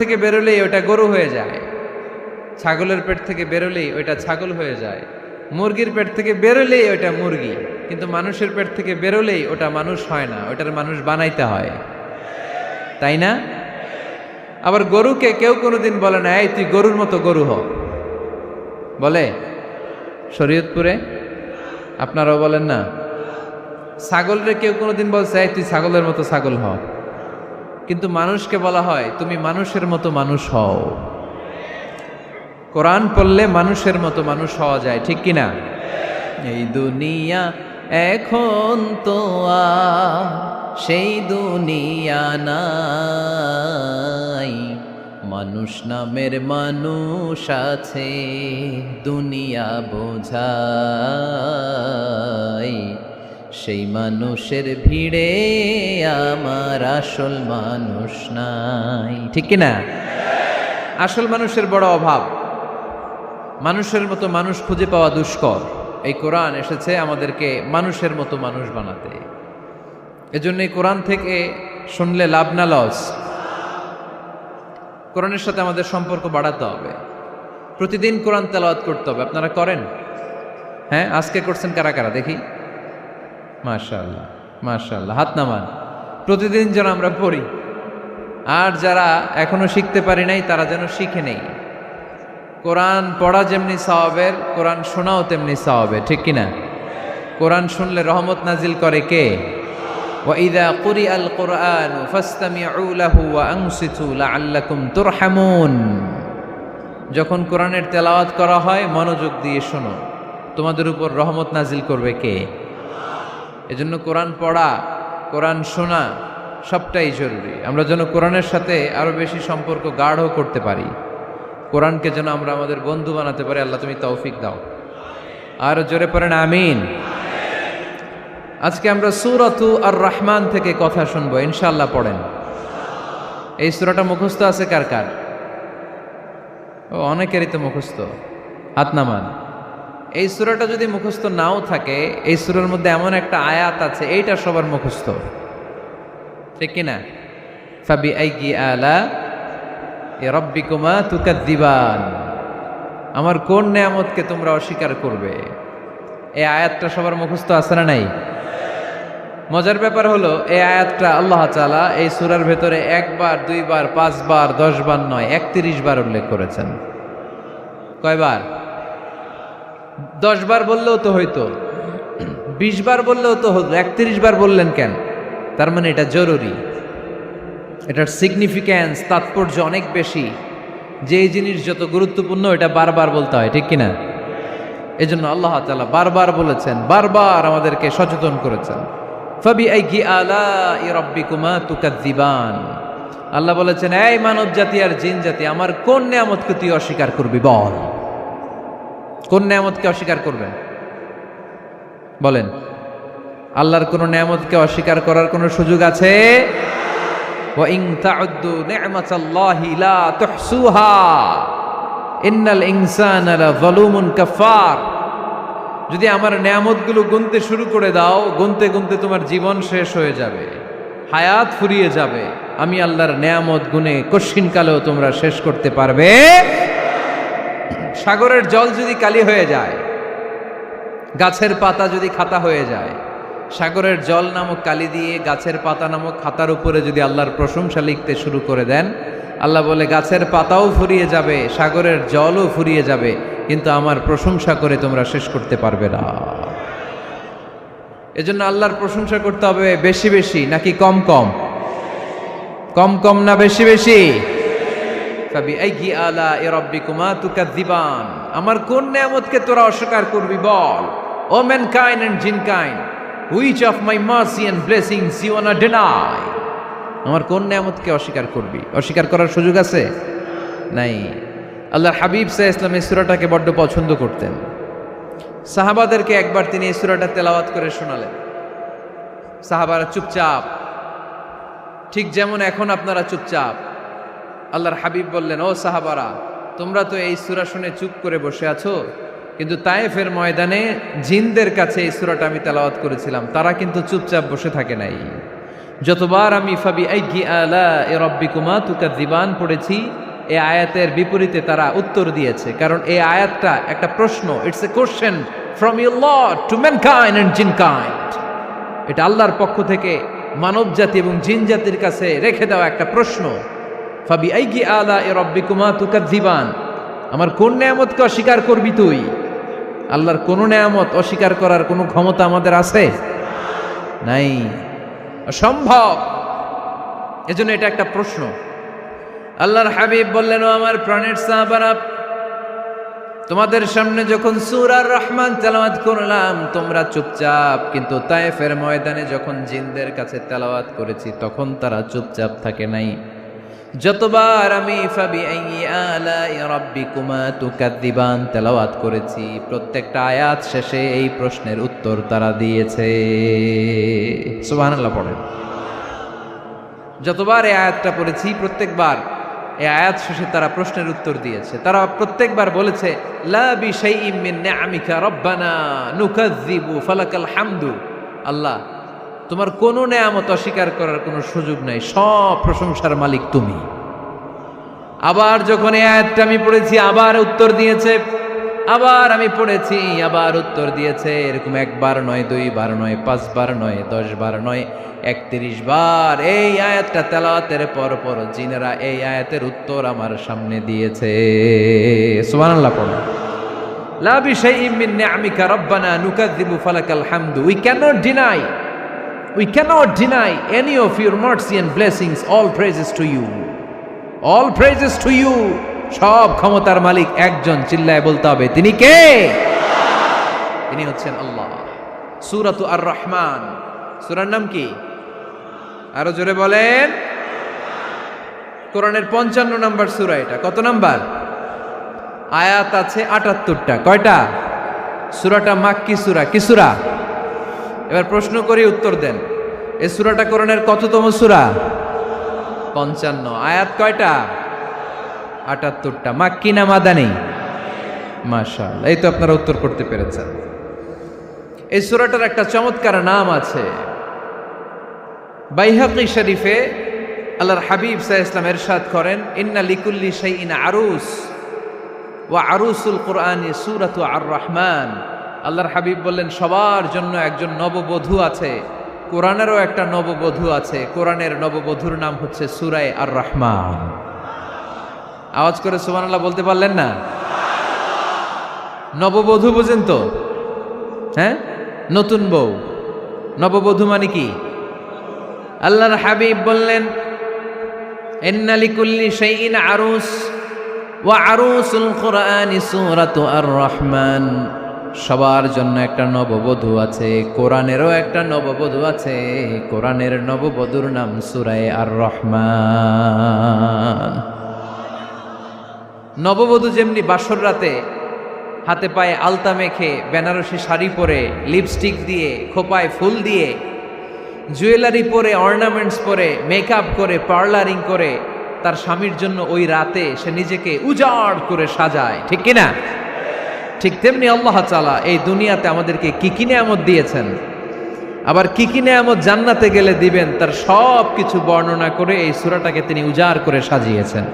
থেকে বেরোলেই ওটা গরু হয়ে যায়, ছাগলের পেট থেকে বেরোলেই ওইটা ছাগল হয়ে যায়, মুরগির পেট থেকে বেরোলেই ওটা মুরগি, কিন্তু মানুষের পেট থেকে বেরোলেই ওটা মানুষ হয় না, ওটার মানুষ বানাইতে হয়, তাই না? আবার গরুকে কেউ কোনোদিন বলে না এই তুই গরুর মতো গরু হ, বলে শরীয়তপুরে? আপনারাও বলেন না? ছাগলরে কেউ কোনোদিন বলছে এই তুই ছাগলের মতো ছাগল হ, কিন্তু মানুষকে বলা হয় তুমি মানুষের মতো মানুষ হও। কোরআন পড়লে মানুষের মতো মানুষ হওয়া যায়, ঠিক কিনা? এই দুনিয়া এখন তো আর সেই দুনিয়া নাই, মানুষ নামের মানুষ আছে দুনিয়া বোঝাই, সেই মানুষের ভিড়ে আমার আসল মানুষ নাই, ঠিক কিনা? আসল মানুষের বড় অভাব, মানুষের মতো মানুষ খুঁজে পাওয়া দুষ্কর। এই কোরআন এসেছে আমাদেরকে মানুষের মতো মানুষ বানাতে। এজন্য এই কোরআন থেকে শুনলে লাভ না লস? কোরআনের সাথে আমাদের সম্পর্ক বাড়াতে হবে, প্রতিদিন কোরআন তেলাওয়াত করতে হবে। আপনারা করেন? হ্যাঁ, আজকে করছেন কারা কারা দেখি? মাশাআল্লাহ মাশাআল্লাহ, হাত নামান। প্রতিদিন যেন আমরা পড়ি, আর যারা এখনো শিখতে পারি নাই তারা যেন শিখে নেই। কোরআন পড়া যেমনি সওয়াবের, কোরআন শোনাও তেমনি সওয়াবের, ঠিক কিনা? কোরআন শুনলে রহমত নাজিল করে কে? ওয়াইদা কুরিআল কুরআন ফাসতামিউ লাহু ওয়া আনসিতু লাআল্লাকুম তুরহামুন। যখন কোরআনের তেলাওয়াত করা হয় মনোযোগ দিয়ে শোনো, তোমাদের উপর রহমত নাজিল করবে কে? এজন্য কোরআন পড়া, কোরআন শোনা সবটাই জরুরি। আমরা যেন কোরআনের সাথে আরো বেশি সম্পর্ক গাঢ় করতে পারি, কোরআনকে যেন আমরা আমাদের বন্ধু বানাতে পারি। আল্লাহ তুমি তৌফিক দাও। আর জোরে পড়েন আমিন। আজকে আমরা সূরাতু আর রহমান থেকে কথা শুনবো ইনশাআল্লাহ। পড়েন। এই সূরাটা মুখস্থ আছে কার কার? ও, অনেকেরই তো মুখস্থ, হাত নামান। এই সূরাটা যদি মুখস্থ নাও থাকে, এই সূরার মধ্যে এমন একটা আয়াত আছে এইটা সবার মুখস্থ, ঠিক কিনা? ফাবিআইয়ি আলা রাব্বিকুমা তুকাদ্দিবান, আমার কোন নেয়ামতকে তোমরা অস্বীকার করবে। এই আয়াতটা সবার মুখস্থ আছে না নাই? মজার ব্যাপার হলো এই আয়াতটা আল্লাহ তাআলা এই সূরার ভেতরে একবার, দুইবার, 5 বার, 10 বার নয়, 31 বার উল্লেখ করেছেন। কয়বার? 10 বার বললেও তো হইতো, 20 বার বললেও তো হতো, 31 বার বললেন কেন? তার মানে এটা জরুরি, এটার সিগনিফিক্যান্স, তাৎপর্য অনেক বেশি। যেই জিনিস যত গুরুত্বপূর্ণ এটা বারবার বলতে হয়, ঠিক কিনা? এজন্য আল্লাহ তাআলা বারবার বলেছেন, বারবার আমাদেরকে সচেতন করেছেন। ফাবিআইয়ি আলাই রাব্বিকুমা তুকাদ্দিবান, আল্লাহ বলেছেন এই মানব জাতি আর জিন জাতি, আমার কোন নেয়ামতকে তুই অস্বীকার করবি বল। কোন নেয়ামতকে অস্বীকার করবেন বলেন? আল্লাহর কোন নেয়ামতকে অস্বীকার করার কোন সুযোগ আছে? ওয়া ইন তাউদ্দু নি'মাতাল্লাহি লা তুহসুহা ইন্নাল ইনসানা লাযালুমুন কাফার। যদি আমার নেয়ামতগুলো গুনতে শুরু করে দাও, গুনতে গুনতে তোমার জীবন শেষ হয়ে যাবে, হায়াত ফুরিয়ে যাবে। আমি আল্লাহর নেয়ামত গুনে কশিনকালেও তোমরা শেষ করতে পারবে। সাগরের জল যদি কালি হয়ে যায়, গাছের পাতা যদি খাতা হয়ে যায়, সাগরের জল নামক কালি দিয়ে গাছের পাতা নামক খাতার উপরে যদি আল্লাহর প্রশংসা লিখতে শুরু করে দেন, আল্লাহ বলে গাছের পাতাও ফুরিয়ে যাবে, সাগরের জলও ফুরিয়ে যাবে, কিন্তু আমার প্রশংসা করে তোমরা শেষ করতে পারবে না। এজন্য আল্লাহর প্রশংসা করতে হবে বেশি বেশি নাকি কম কম? কম কম না বেশি বেশি? ফাবিআইয়ি আলাই রাব্বিকুমা তুকাদ্দিবান, আমার কোন নেয়ামতকে তোরা অস্বীকার করবি বল। O mankind and jinnkind, which of my mercy and blessings you wanna deny? আমার কোন নেয়ামতকে অস্বীকার করবি? অস্বীকার করার সুযোগ আছে? নাই। আল্লাহর হাবিব সাল্লাল্লাহু আলাইহি ওয়াসাল্লাম এই সূরাটাকে বড্ড পছন্দ করতেন। সাহাবাদেরকে একবার তিনি এই সূরাটা তেলাওয়াত করে শোনালেন। সাহাবারা চুপচাপ, ঠিক যেমন এখন আপনারা চুপচাপ। আল্লাহর হাবিব বললেন, ও সাহাবারা, তোমরা তো এই সূরা শুনে চুপ করে বসে আছো, কিন্তু তায়েফের ময়দানে জিনদের কাছে এই সূরাটা আমি তেলাওয়াত করেছিলাম, তারা কিন্তু চুপচাপ বসে থাকে নাই। যতবার আমি ফাবি আইয়ি আলাই রাব্বিকুমা তুকাযিবান পড়েছি, এই আয়াতের বিপরীতে তারা উত্তর দিয়েছে, কারণ এই আয়াতটা একটা প্রশ্ন। It's a question from your Lord to mankind and jinnkind. এটা আল্লাহর পক্ষ থেকে মানব জাতি এবং জিন জাতির কাছে রেখে দেওয়া একটা প্রশ্ন। ফাবি আইয়ি আলাই রাব্বিকুমা তুকাযিবান, আমার কোন নেয়ামতকে অস্বীকার করবি তুই? আল্লাহর কোন নেয়ামত অস্বীকার করার কোনো ক্ষমতা আমাদের আছে? নাই, অসম্ভব। এজন্য এটা একটা প্রশ্ন। আল্লাহর হাবিব বললেন, ও আমার প্রাণের সাহাবারা, তোমাদের সামনে যখন সূরা আর রহমান তেলাওয়াত করলাম তোমরা চুপচাপ, কিন্তু তায়েফের ময়দানে যখন জিনদের কাছে তেলাওয়াত করেছি তখন তারা চুপচাপ থাকে নাই। যতবার আমি ফাবি আইয়ি আলাই রাব্বিকুমা তুকাযিবান তেলাওয়াত করেছি, প্রত্যেকটা আয়াত শেষে এই প্রশ্নের উত্তর তারা দিয়েছে। সুবহানাল্লাহ পড়েন। যতবার এই আয়াতটা পড়েছি প্রত্যেকবার এই আয়াত শেষে তারা প্রশ্নের উত্তর দিয়েছে। তারা প্রত্যেকবার বলেছে, লা বিশাইইম মিন নিআমিকা রব্বানা নুকাযযিবু ফালাকাল হামদু। আল্লাহ, তোমার কোনো নেয়ামত অস্বীকার করার কোনো সুযোগ নাই, সব প্রশংসার মালিক তুমি। আবার যখন এই আয়াতটা আমি পড়েছি আবার উত্তর দিয়েছে, আবার আমি পড়েছি আবার উত্তর দিয়েছে। এরকম একবার নয়, দুইবার নয়, পাঁচবার নয়, 10 বার নয়, 31 বার এই আয়াতটা তেলাওয়াতের পর পর জিনেরা এই আয়াতের উত্তর আমার সামনে দিয়েছে। সুবহানাল্লাহ পড়ুন। লা বিশাইইম মিন নিআমিকা রব্বানা নুকাযযিবু ফালাকাল হামদু। We cannot deny any of your mercy and blessings. All praises to you. All praises to you. সব ক্ষমতার মালিক একজন, চিল্লায় বলতে হবে, তিনি কে? তিনি হচ্ছেন আল্লাহ। সূরাতু আর রহমান, সূরার নাম কি? আরো জোরে বলেন। কোরআনের 55 নম্বর সূরা এটা। কত নাম্বার? আয়াত আছে 78টা। কয়টা? সূরাটা মাক্কি সূরা। কি সূরা? এবার প্রশ্ন করি, উত্তর দেন। এই সূরাটা কোরআনের কততম সূরা? 55। আয়াত কয়টা? 78টা। মাক্কি না মাদানী? মাশাআল্লাহ, এই তো আপনারা উত্তর করতে পেরেছেন। এই সূরাটার একটা চমৎকার নাম আছে। বাইহাকী শরীফে আল্লাহর হাবিব সাল্লাল্লাহু আলাইহি ওয়াসাল্লাম ইরশাদ করেন, ইন্না লিকুল্লি শাইইন আরুস ওয়া আরুসুল কুরআনি সূরাতু আর রহমান। আল্লাহর হাবিব বললেন, সবার জন্য একজন নববধূ আছে, কোরআনেরও একটা নববধূ আছে। কোরআনের নববধূর নাম হচ্ছে সূরা আর রহমান। আওয়াজ করে সুবহানাল্লাহ বলতে পারলেন না? নববধূ বুঝেন তো? হ্যাঁ, নতুন বউ। নববধূ মানে কি? আল্লাহর হাবিব বললেন, ইন্না লিকুল্লি শাইইন আরুস ওয়া আরুসুল কুরআনি সূরাতু আর রহমান। সবার জন্য একটা নববধূ আছে, কোরআনেরও একটা নববধূ আছে। কোরআনের নববধূর নাম সূরা আর রহমান। নববধূ যেমনি বাসর রাতে হাতে পায়ে আলতা মেখে, বেনারসি শাড়ি পরে, লিপস্টিক দিয়ে, খোপায় ফুল দিয়ে, জুয়েলারি পরে, অর্নামেন্টস পরে, মেকআপ করে, পার্লারিং করে তার স্বামীর জন্য ওই রাতে সে নিজেকে উজাড় করে সাজায়, ঠিক কিনা? ঠিক তেমনি আল্লাহ তাআলা এই দুনিয়াতে আমাদেরকে কি কি নেয়ামত দিয়েছেন, আবার কি কি নেয়ামত জান্নাতে গেলে দিবেন, তার সব কিছু বর্ণনা করে এই সূরাটাকে তিনি উজাড় করে সাজিয়েছেন।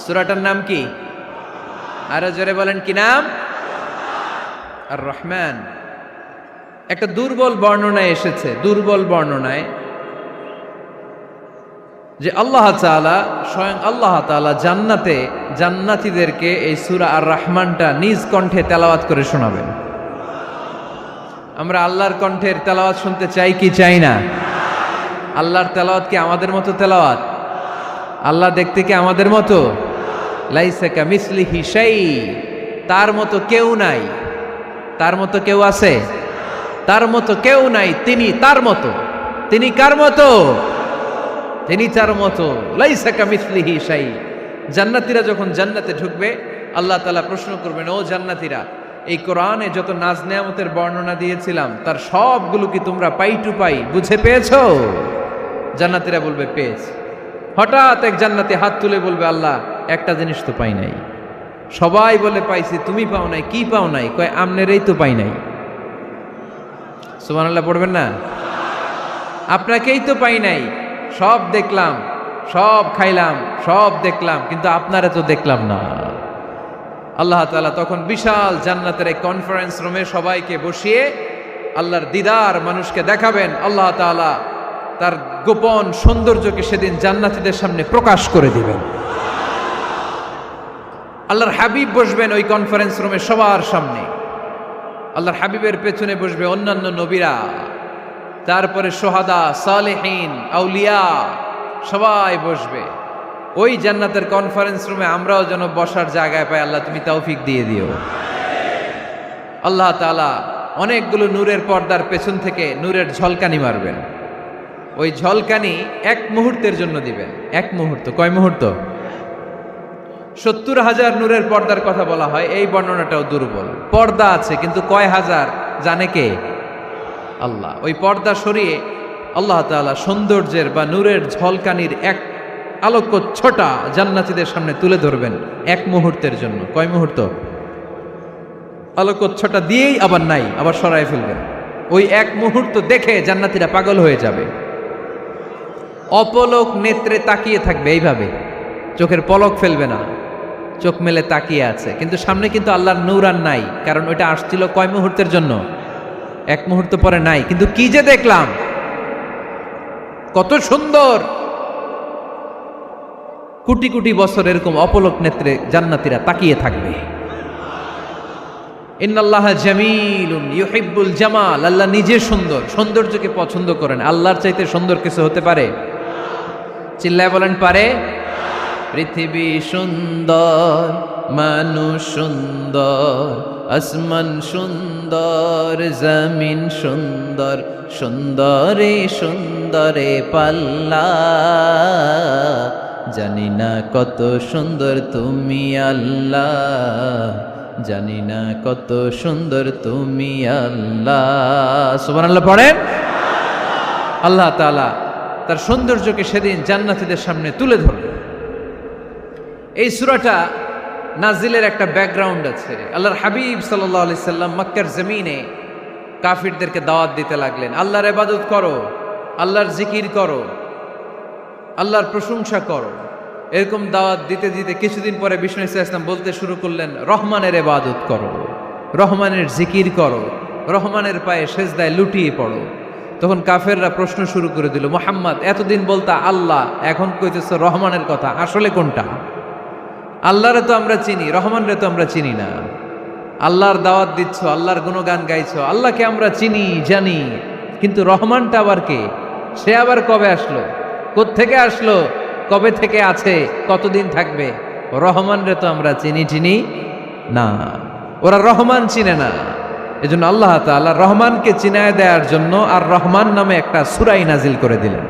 সূরাটার নাম কি? আরো জোরে বলেন, কি নাম? আর রহমান। একটা দুর্বল বর্ণনায় এসেছে, দুর্বল বর্ণনায়, যে আল্লাহ তাআলা, স্বয়ং আল্লাহ তাআলা জান্নাতে জান্নাতীদেরকে এই সূরা আর রহমানটা নিজ কণ্ঠে তেলাওয়াত করে শোনাবেন। আমরা আল্লাহর কণ্ঠের তেলাওয়াত শুনতে চাই কি চাই না? আল্লাহর তেলাওয়াত কি আমাদের মতো তেলাওয়াত? আল্লাহ দেখতে কি আমাদের মতো? লাইসা কামিসলিহি শাই, তার মতো কেউ নাই। তার মতো কেউ আছে? তার মতো কেউ নাই। তিনি তার মতো। তিনি কার মতো? তিনি তার মতো। লাইসা কামিসলিহি শাই। জান্নাতীরা যখন জান্নাতে ঢুকবে, আল্লাহ তাআলা প্রশ্ন করবেন, ও জান্নাতীরা, এই কোরআনে যত নাজ নেয়ামতের বর্ণনা দিয়েছিলাম তার সবগুলো কি তোমরা পাই টু পাই বুঝে পেয়েছো? জান্নাতীরা বলবে পেয়েছি। হঠাৎ এক জান্নাতি হাত তুলে বলবে, আল্লাহ, একটা জিনিস তো পাই নাই। সবাই বলে পাইছি, তুমি পাও নাই। কি পাও নাই? কয়, আমনেরই তো পাই নাই। সুবহানাল্লাহ পড়বেন না? আপনাকেই তো পাই নাই, সব দেখলাম, সব খাইলাম, সব দেখলাম, কিন্তু আপনারা তো দেখলাম না। আল্লাহ তাআলা তখন বিশাল জান্নাতের এক কনফারেন্স রুমে সবাইকে বসিয়ে আল্লাহর দিদার মানুষকে দেখাবেন। আল্লাহ তাআলা তার গোপন সৌন্দর্যকে সেদিন জান্নাতীদের সামনে প্রকাশ করে দিবেন। আল্লাহর হাবিব বসবেন ওই কনফারেন্স রুমে সবার সামনে। আল্লাহর হাবিবের পেছনে বসবে অন্যান্য নবীরা, তারপরে সোহাদা, সালেহীন, আউলিয়া সবাই বসবে ওই জান্নাতের কনফারেন্স রুমে। আমরাও যেন বসার জায়গায় পাই, আল্লাহ তুমি তৌফিক দিয়ে দিও। আল্লাহ তাআলা অনেকগুলো নূরের পর্দার পেছন থেকে নূরের ঝলকানি মারবেন। ওই ঝলকানি এক মুহূর্তের জন্য দিবেন। এক মুহূর্ত, কয় মুহূর্ত? 70,000 নূরের পর্দার কথা বলা হয়, এই বর্ণনাটাও দুর্বল। পর্দা আছে কিন্তু কয় হাজার জানে কে? আল্লাহ। ওই পর্দা সরিয়ে আল্লাহ তাআলা সৌন্দর্যের বা নূরের ঝলকানির এক আলোকচ্ছটা জান্নাতীদের সামনে তুলে ধরবেন এক মুহূর্তের জন্য। কয় মুহূর্ত? আলোকচ্ছটা দিয়েই আবার নাই, আবার সরাই ফেলবেন। ওই এক মুহূর্ত দেখে জান্নাতীরা পাগল হয়ে যাবে, অপলক নেত্রে তাকিয়ে থাকবে, এইভাবে চোখের পলক ফেলবে না, চোখ মেলে তাকিয়ে আছে। কিন্তু সামনে কিন্তু আল্লাহর নূর আর নাই, কারণ ওইটা আসছিল কয় মুহূর্তের জন্য? এক মুহূর্ত পরে নাই। কিন্তু কি যে দেখলাম, কত সুন্দর! কোটি কোটি বছর এরকম অপলক নেত্রে জান্নাতীরা তাকিয়ে থাকবে। ইন্নাল্লাহা জামিলুন ইউহিব্বুল জামাল। আল্লাহ নিজে সুন্দর, সৌন্দর্যকে পছন্দ করেন। আল্লাহর চাইতে সুন্দর কিছু হতে পারে? চিল্লায় বলেন পারে? পৃথিবী সুন্দর, মানুষ সুন্দর, আসমান সুন্দর, জমিন সুন্দর, সুন্দরে সুন্দরে পাল্লা। জানি না কত সুন্দর তুমি আল্লাহ, জানি না কত সুন্দর তুমি আল্লাহ। সুবহানাল্লাহ পড়েন। আল্লাহ তাআলা তার সৌন্দর্যকে সেদিন জান্নাতীদের সামনে তুলে ধরবেন। এই সূরাটা নাজিলের একটা ব্যাকগ্রাউন্ড আছে। আল্লাহর হাবিব সাল্লাল্লাহু আলাইহি সাল্লাম মক্কার জমিনে কাফিরদেরকে দাওয়াত দিতে লাগলেন, আল্লাহর ইবাদত করো, আল্লাহর জিকির করো, আল্লাহর প্রশংসা করো। এরকম দাওয়াত দিতে দিতে কিছুদিন পরে বিষ্ণু ইসলাম বলতে শুরু করলেন, রহমানের ইবাদত করো, রহমানের জিকির করো, রহমানের পায়ে সেজদায় লুটিয়ে পড়ো। তখন কাফেররা প্রশ্ন শুরু করে দিল, মুহাম্মদ এতদিন বলতা আল্লাহ, এখন কইতেছ রহমানের কথা, আসলে কোনটা? আল্লাহরে তো আমরা চিনি, রহমানরে তো আমরা চিনি না। আল্লাহর দাওয়াত দিচ্ছ, আল্লাহর গুণগান গাইছো, আল্লাহকে আমরা চিনি জানি, কিন্তু রহমানটা আবার কে? সে আবার কবে আসলো, কোত্থেকে আসলো, কবে থেকে আছে, কতদিন থাকবে? রহমানরে তো আমরা চিনি না। ওরা রহমান চিনে না। এজন্য আল্লাহ তাআলা রহমানকে চিনায় দেওয়ার জন্য আর রহমান নামে একটা সূরা নাজিল করে দিলেন।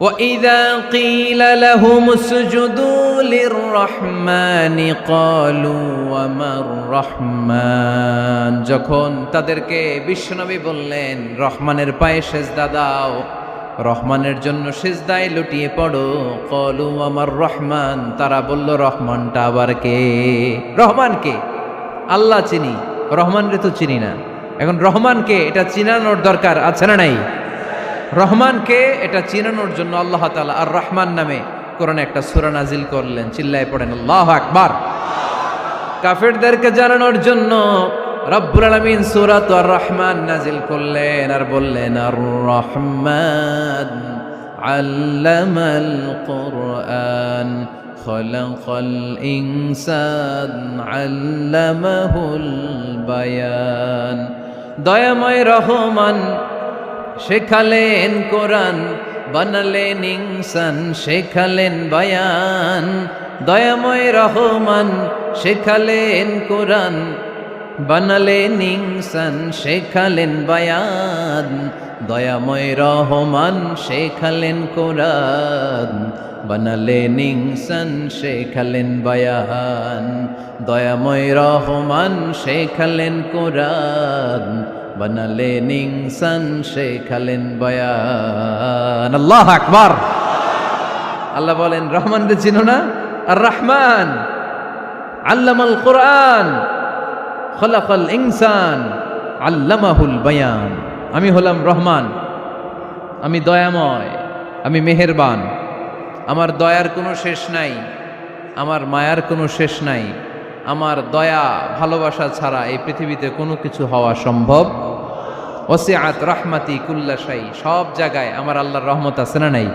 وَإِذَا قِيلَ لَهُمُ اسْجُدُوا لِلرَّحْمَنِ قَالُوا وَمَا الرَّحْمَنُ। যখন তাদেরকে বিশ্বনবী বললেন রহমানের পায়ে সেজদা দাও, রহমানের জন্য সেজদায় লুটিয়ে পড়ো, ক্বালু ওয়ামার রহমান, তারা বলল রহমানটা আবার কে? রহমান কে? আল্লাহ চিনি, রহমানরে তো চিনি না। এখন রহমানকে এটা চিনানোর দরকার আছে না নাই? রহমানকে এটা চিনানোর জন্য আল্লাহ তাআলা আর রহমান নামে কোরআনে একটা সূরা নাজিল করলেন। চিল্লায় পড়েন আল্লাহু আকবার। কাফেরদেরকে জানানোর জন্য রব্বুল আলামিন সূরাত আর রহমান নাজিল করলেন আর বললেন, আর রহমান আল্লামাল কুরআন খলাকাল ইনসান আল্লামাহুল বায়ান। দয়াময় রহমান শেখালেন কোরআন, বানালেন ইনসান শেখালেন বায়ান। দয়াময় রহমান শেখালেন কোরআন, বানালেন ইনসান শেখালেন বায়ান। দয়াময় রহমান শেখালেন কোরআন, বানালেন ইনসান শেখালেন বায়ান। দয়াময় রহমান শেখালেন কোরআন, বানালেন ইনসান শেখালেন বায়ান। আল্লাহু আকবার। আল্লাহ বলেন রহমানকে চিনো না? আর রহমান আল্লামাল কোরআন খলাকাল ইনসান আল্লামাহুল বায়ান। আমি হলাম রহমান, আমি দয়াময়, আমি মেহেরবান, আমার দয়ার কোনো শেষ নাই, আমার মায়ার কোনো শেষ নাই, আমার দয়া ভালোবাসা ছাড়া এই পৃথিবীতে কোনো কিছু হওয়া সম্ভব। ওসিআত রাহমাতি কুল্লা শাই, সব জায়গায় আমার আল্লাহর রহমত আছে না নাই?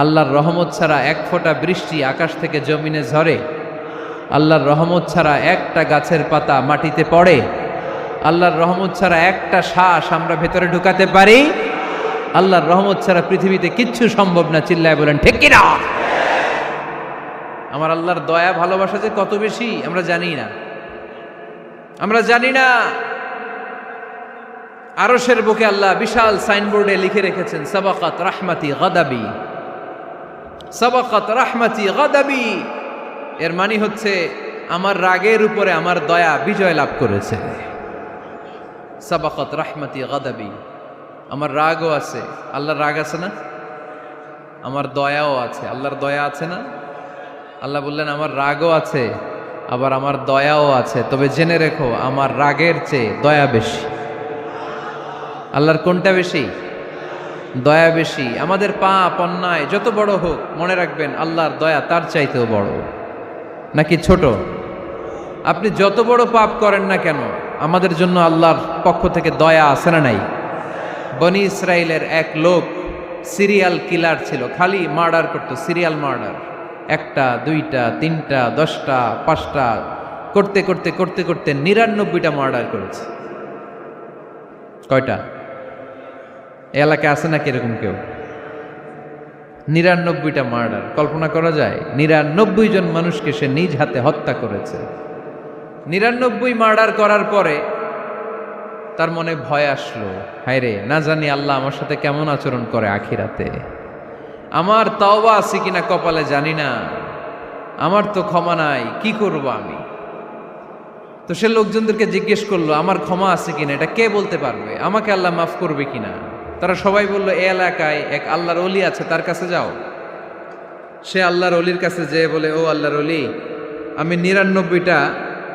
আল্লাহর রহমত ছাড়া এক ফোঁটা বৃষ্টি আকাশ থেকে জমিনে ঝরে? আল্লাহর রহমত ছাড়া একটা গাছের পাতা মাটিতে পড়ে? আল্লাহর রহমত ছাড়া একটা শ্বাস আমরা ভেতরে ঢুকাতে পারি? আল্লাহর রহমত ছাড়া পৃথিবীতে কিচ্ছু সম্ভব না। চিল্লায় বলেন ঠিক কিনা? আমার আল্লাহর দয়া ভালোবাসা যে কত বেশি আমরা জানি না, আমরা জানি না। আরশের বুকে আল্লাহ বিশাল সাইনবোর্ডে লিখে রেখেছেন সাবাকাত রাহমাতি গাদাবি, সাবাকাত রাহমাতি গাদাবি। এর মানে হচ্ছে আমার রাগের উপরে আমার দয়া বিজয় লাভ করেছে। সাবাকাত রাহমাতি গাদাবি, আমার রাগও আছে, আল্লাহর রাগ আছে না? আমার দয়াও আছে, আল্লাহর দয়া আছে না? আল্লাহ বললেন আমার রাগও আছে, আবার আমার দয়াও আছে, তবে জেনে রেখো আমার রাগের চেয়ে দয়া বেশি। আল্লাহর কোনটা বেশি? দয়া বেশি। আমাদের পাপ অন্যায় যত বড় হোক, মনে রাখবেন আল্লাহর দয়া তার চাইতেও বড়। নাকি ছোট? আপনি যত বড় পাপ করেন না কেন, আমাদের জন্য আল্লাহর পক্ষ থেকে দয়া আছে না নাই? বনি ইসরায়েলের এক লোক সিরিয়াল কিলার ছিল, খালি মার্ডার করতো, সিরিয়াল মার্ডার। একটা, দুইটা, তিনটা, 10টা, 5টা করতে করতে করতে করতে 99টা মার্ডার করেছে। কয়টা? এলাকায় আছে নাকি এরকম কেউ? 99টা মার্ডার। কল্পনা করা যায়? 99 জন মানুষকে সে নিজ হাতে হত্যা করেছে। 99 মার্ডার করার পরে তার মনে ভয় আসলো, হায় রে, না জানি আল্লাহ আমার সাথে কেমন আচরণ করে আখিরাতে। আমার তওবা আছে কিনা কপালে জানি না, আমার তো ক্ষমা নাই, কি করব আমি? তো সে লোকজনদেরকে জিজ্ঞেস করলো আমার ক্ষমা আছে কিনা, এটা কে বলতে পারবে? আমাকে আল্লাহ মাফ করবে কিনা? তারা সবাই বলল এই এলাকায় এক আল্লাহর ওলি আছে, তার কাছে যাও। সে আল্লাহর ওলির কাছে যেয়ে বলে, ও আল্লাহর ওলি, আমি 99টা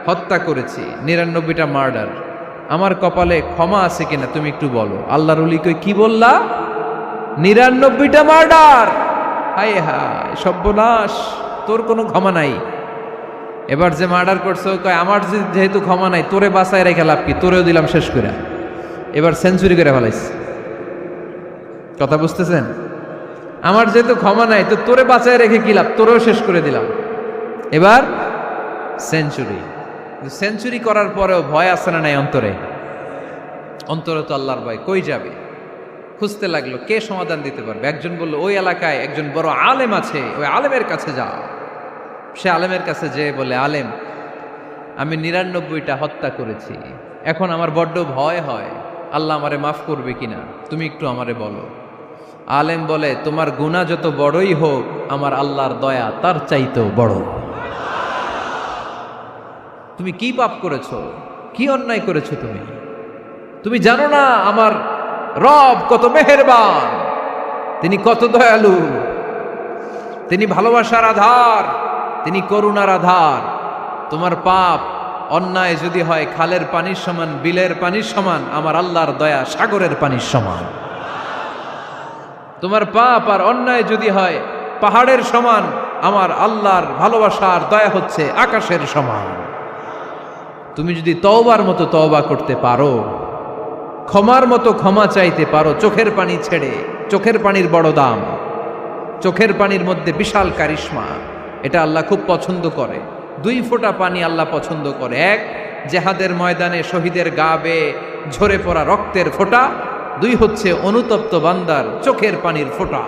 হত্যা করেছি, 99টা মার্ডার, আমার কপালে ক্ষমা আছে কিনা তুমি একটু বলো। আল্লাহর ওলি কই, কি বললা? 99টা মার্ডার? হায় হায় সর্বনাশ, তোর কোনো ক্ষমা নাই। এবার যে মার্ডার করছো কয় আমার যেহেতু ক্ষমা নাই, তোরে বাঁচায় রেখে লাভ কি, তোরেও দিলাম শেষ করে। এবার সেঞ্চুরি করে ফেলাইছে। কথা বুঝতেছেন? আমার যেহেতু ক্ষমা নাই, তো তোরে বাঁচায় রেখে কি লাভ, তোরেও শেষ করে দিলাম। এবার সেঞ্চুরি। সেঞ্চুরি করার পরেও ভয় আছে না নাই অন্তরে? অন্তরে তো আল্লাহর ভয়, কই যাবে? খুঁজতে লাগলো কে সমাধান দিতে পারবে। একজন বলল ওই এলাকায় একজন বড় আলেম আছে, ওই আলেমের কাছে যা। সে আলেমের কাছে যেয়ে বলে, আলেম, আমি 99টা হত্যা করেছি, এখন আমার বড্ড ভয় হয়, আল্লাহ আমারে মাফ করবে কিনা, তুমি একটু আমারে বলো। আলেম বলে, তোমার গুনাহ যত বড়ই হোক, আমার আল্লাহর দয়া তার চাইতেও বড়। তুমি কি পাপ করেছো, কি অন্যায় করেছো তুমি? তুমি জানো না আমার রব কত মেহেরবান, তিনি কত দয়ালু, তিনি ভালোবাসার আধার, তিনি করুণার আধার। তোমার পাপ অন্যায় যদি হয় খালের পানির সমান, বিলের পানির সমান, আমার আল্লাহর দয়া সাগরের পানির সমান। তোমার পাপ আর অন্যায় যদি হয় পাহাড়ের সমান, আমার আল্লাহর ভালোবাসার দয়া হচ্ছে আকাশের সমান। তুমি যদি তওবার মতো তওবা করতে পারো, ক্ষমার মতো ক্ষমা চাইতে পারো, চোখের পানি ছেড়ে, চোখের পানির বড় দাম, চোখের পানির মধ্যে বিশাল কারিশমা, এটা আল্লাহ খুব পছন্দ করে। 2 ফোঁটা পানি আল্লাহ পছন্দ করে। এক, জেহাদের ময়দানে শহীদের গা বেয়ে ঝরে পড়া রক্তের ফোঁটা। 2 হচ্ছে অনুতপ্ত বান্দার চোখের পানির ফোঁটা।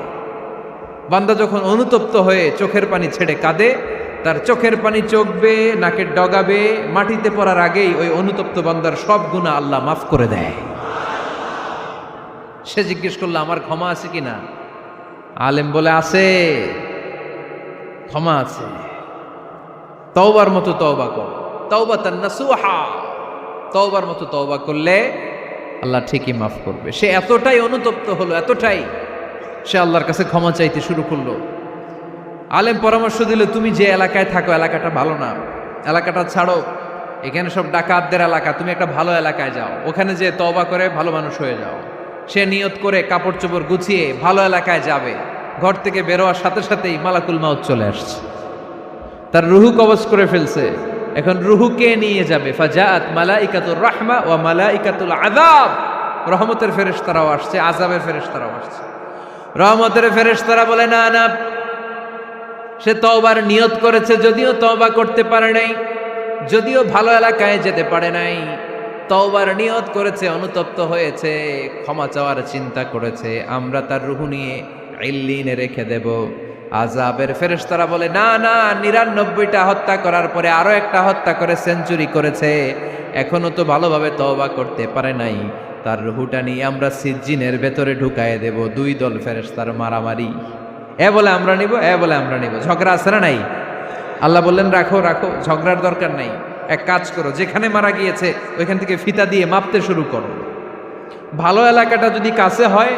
বান্দা যখন অনুতপ্ত হয়ে চোখের পানি ছেড়ে কাঁদে, তার চোখের পানি চোখ বেয়ে নাকের ডগা বেয়ে মাটিতে পড়ার আগেই ওই অনুতপ্ত বান্দার সব গুনাহ আল্লাহ মাফ করে দেয়। সে জিজ্ঞেস করলো আমার ক্ষমা আছে কিনা? আলেম বলে আছে, ক্ষমা আছে। তওবার মতো তওবা কর, তাওবাতান নাসুহা, তওবার মতো তওবা করলে আল্লাহ ঠিকই মাফ করবে। সে এতটাই অনুতপ্ত হলো, এতটাই, সে আল্লাহর কাছে ক্ষমা চাইতে শুরু করলো। আলেম পরামর্শ দিল, তুমি যে এলাকায় থাকো এলাকাটা ভালো না, এলাকাটা ছাড়ো, এখানে সব ডাকাতদের এলাকা, তুমি একটা ভালো এলাকায় যাও, ওখানে যে তওবা করে ভালো মানুষ হয়ে যাও। সে নিয়ত করে কাপড় চোপড় গুছিয়ে ভালো এলাকায় যাবে, ঘর থেকে বেরোয়ার সাথে সাথেই মালাকুল মাউত চলে আসছে, তার রুহু কবজ করে ফেলছে। এখন রুহু কে নিয়ে যাবে? ফাজাআত মালাইকাতুর রাহমা ওয়া মালাইকাতুল আযাব, রহমতের ফেরেশতারাও আসছে, আযাবের ফেরেশতারাও আসছে। রহমতের ফেরেশতারা বলে না না, সে তওবার নিয়ত করেছে, যদিও তওবা করতে পারে নাই, যদিও ভালো এলাকায় যেতে পারে নাই, তওবার নিয়ত করেছে, অনুতপ্ত হয়েছে, ক্ষমা চাওয়ার চিন্তা করেছে, আমরা তার রুহু নিয়ে ইল্লিনে রেখে দেব। আযাবের ফেরেশতারা বলে না না, ৯৯টা হত্যা করার পরে আরো একটা হত্যা করে সেঞ্চুরি করেছে, এখনো তো ভালোভাবে তওবা করতে পারে নাই, তার রুহুটা নিয়ে আমরা সিজ্জিনের ভেতরে ঢুকায়ে দেব। দুই দল ফেরেশতার মারামারি, এ বলে আমরা নিব, এ বলে আমরা নিব, ঝগড়া আছে না নাই? আল্লাহ বললেন রাখো রাখো, ঝগড়ার দরকার নাই, এক কাজ করো, যেখানে মারা গিয়েছে ওইখান থেকে ফিতা দিয়ে মাপতে শুরু করো। ভালো এলাকাটা যদি কাছে হয়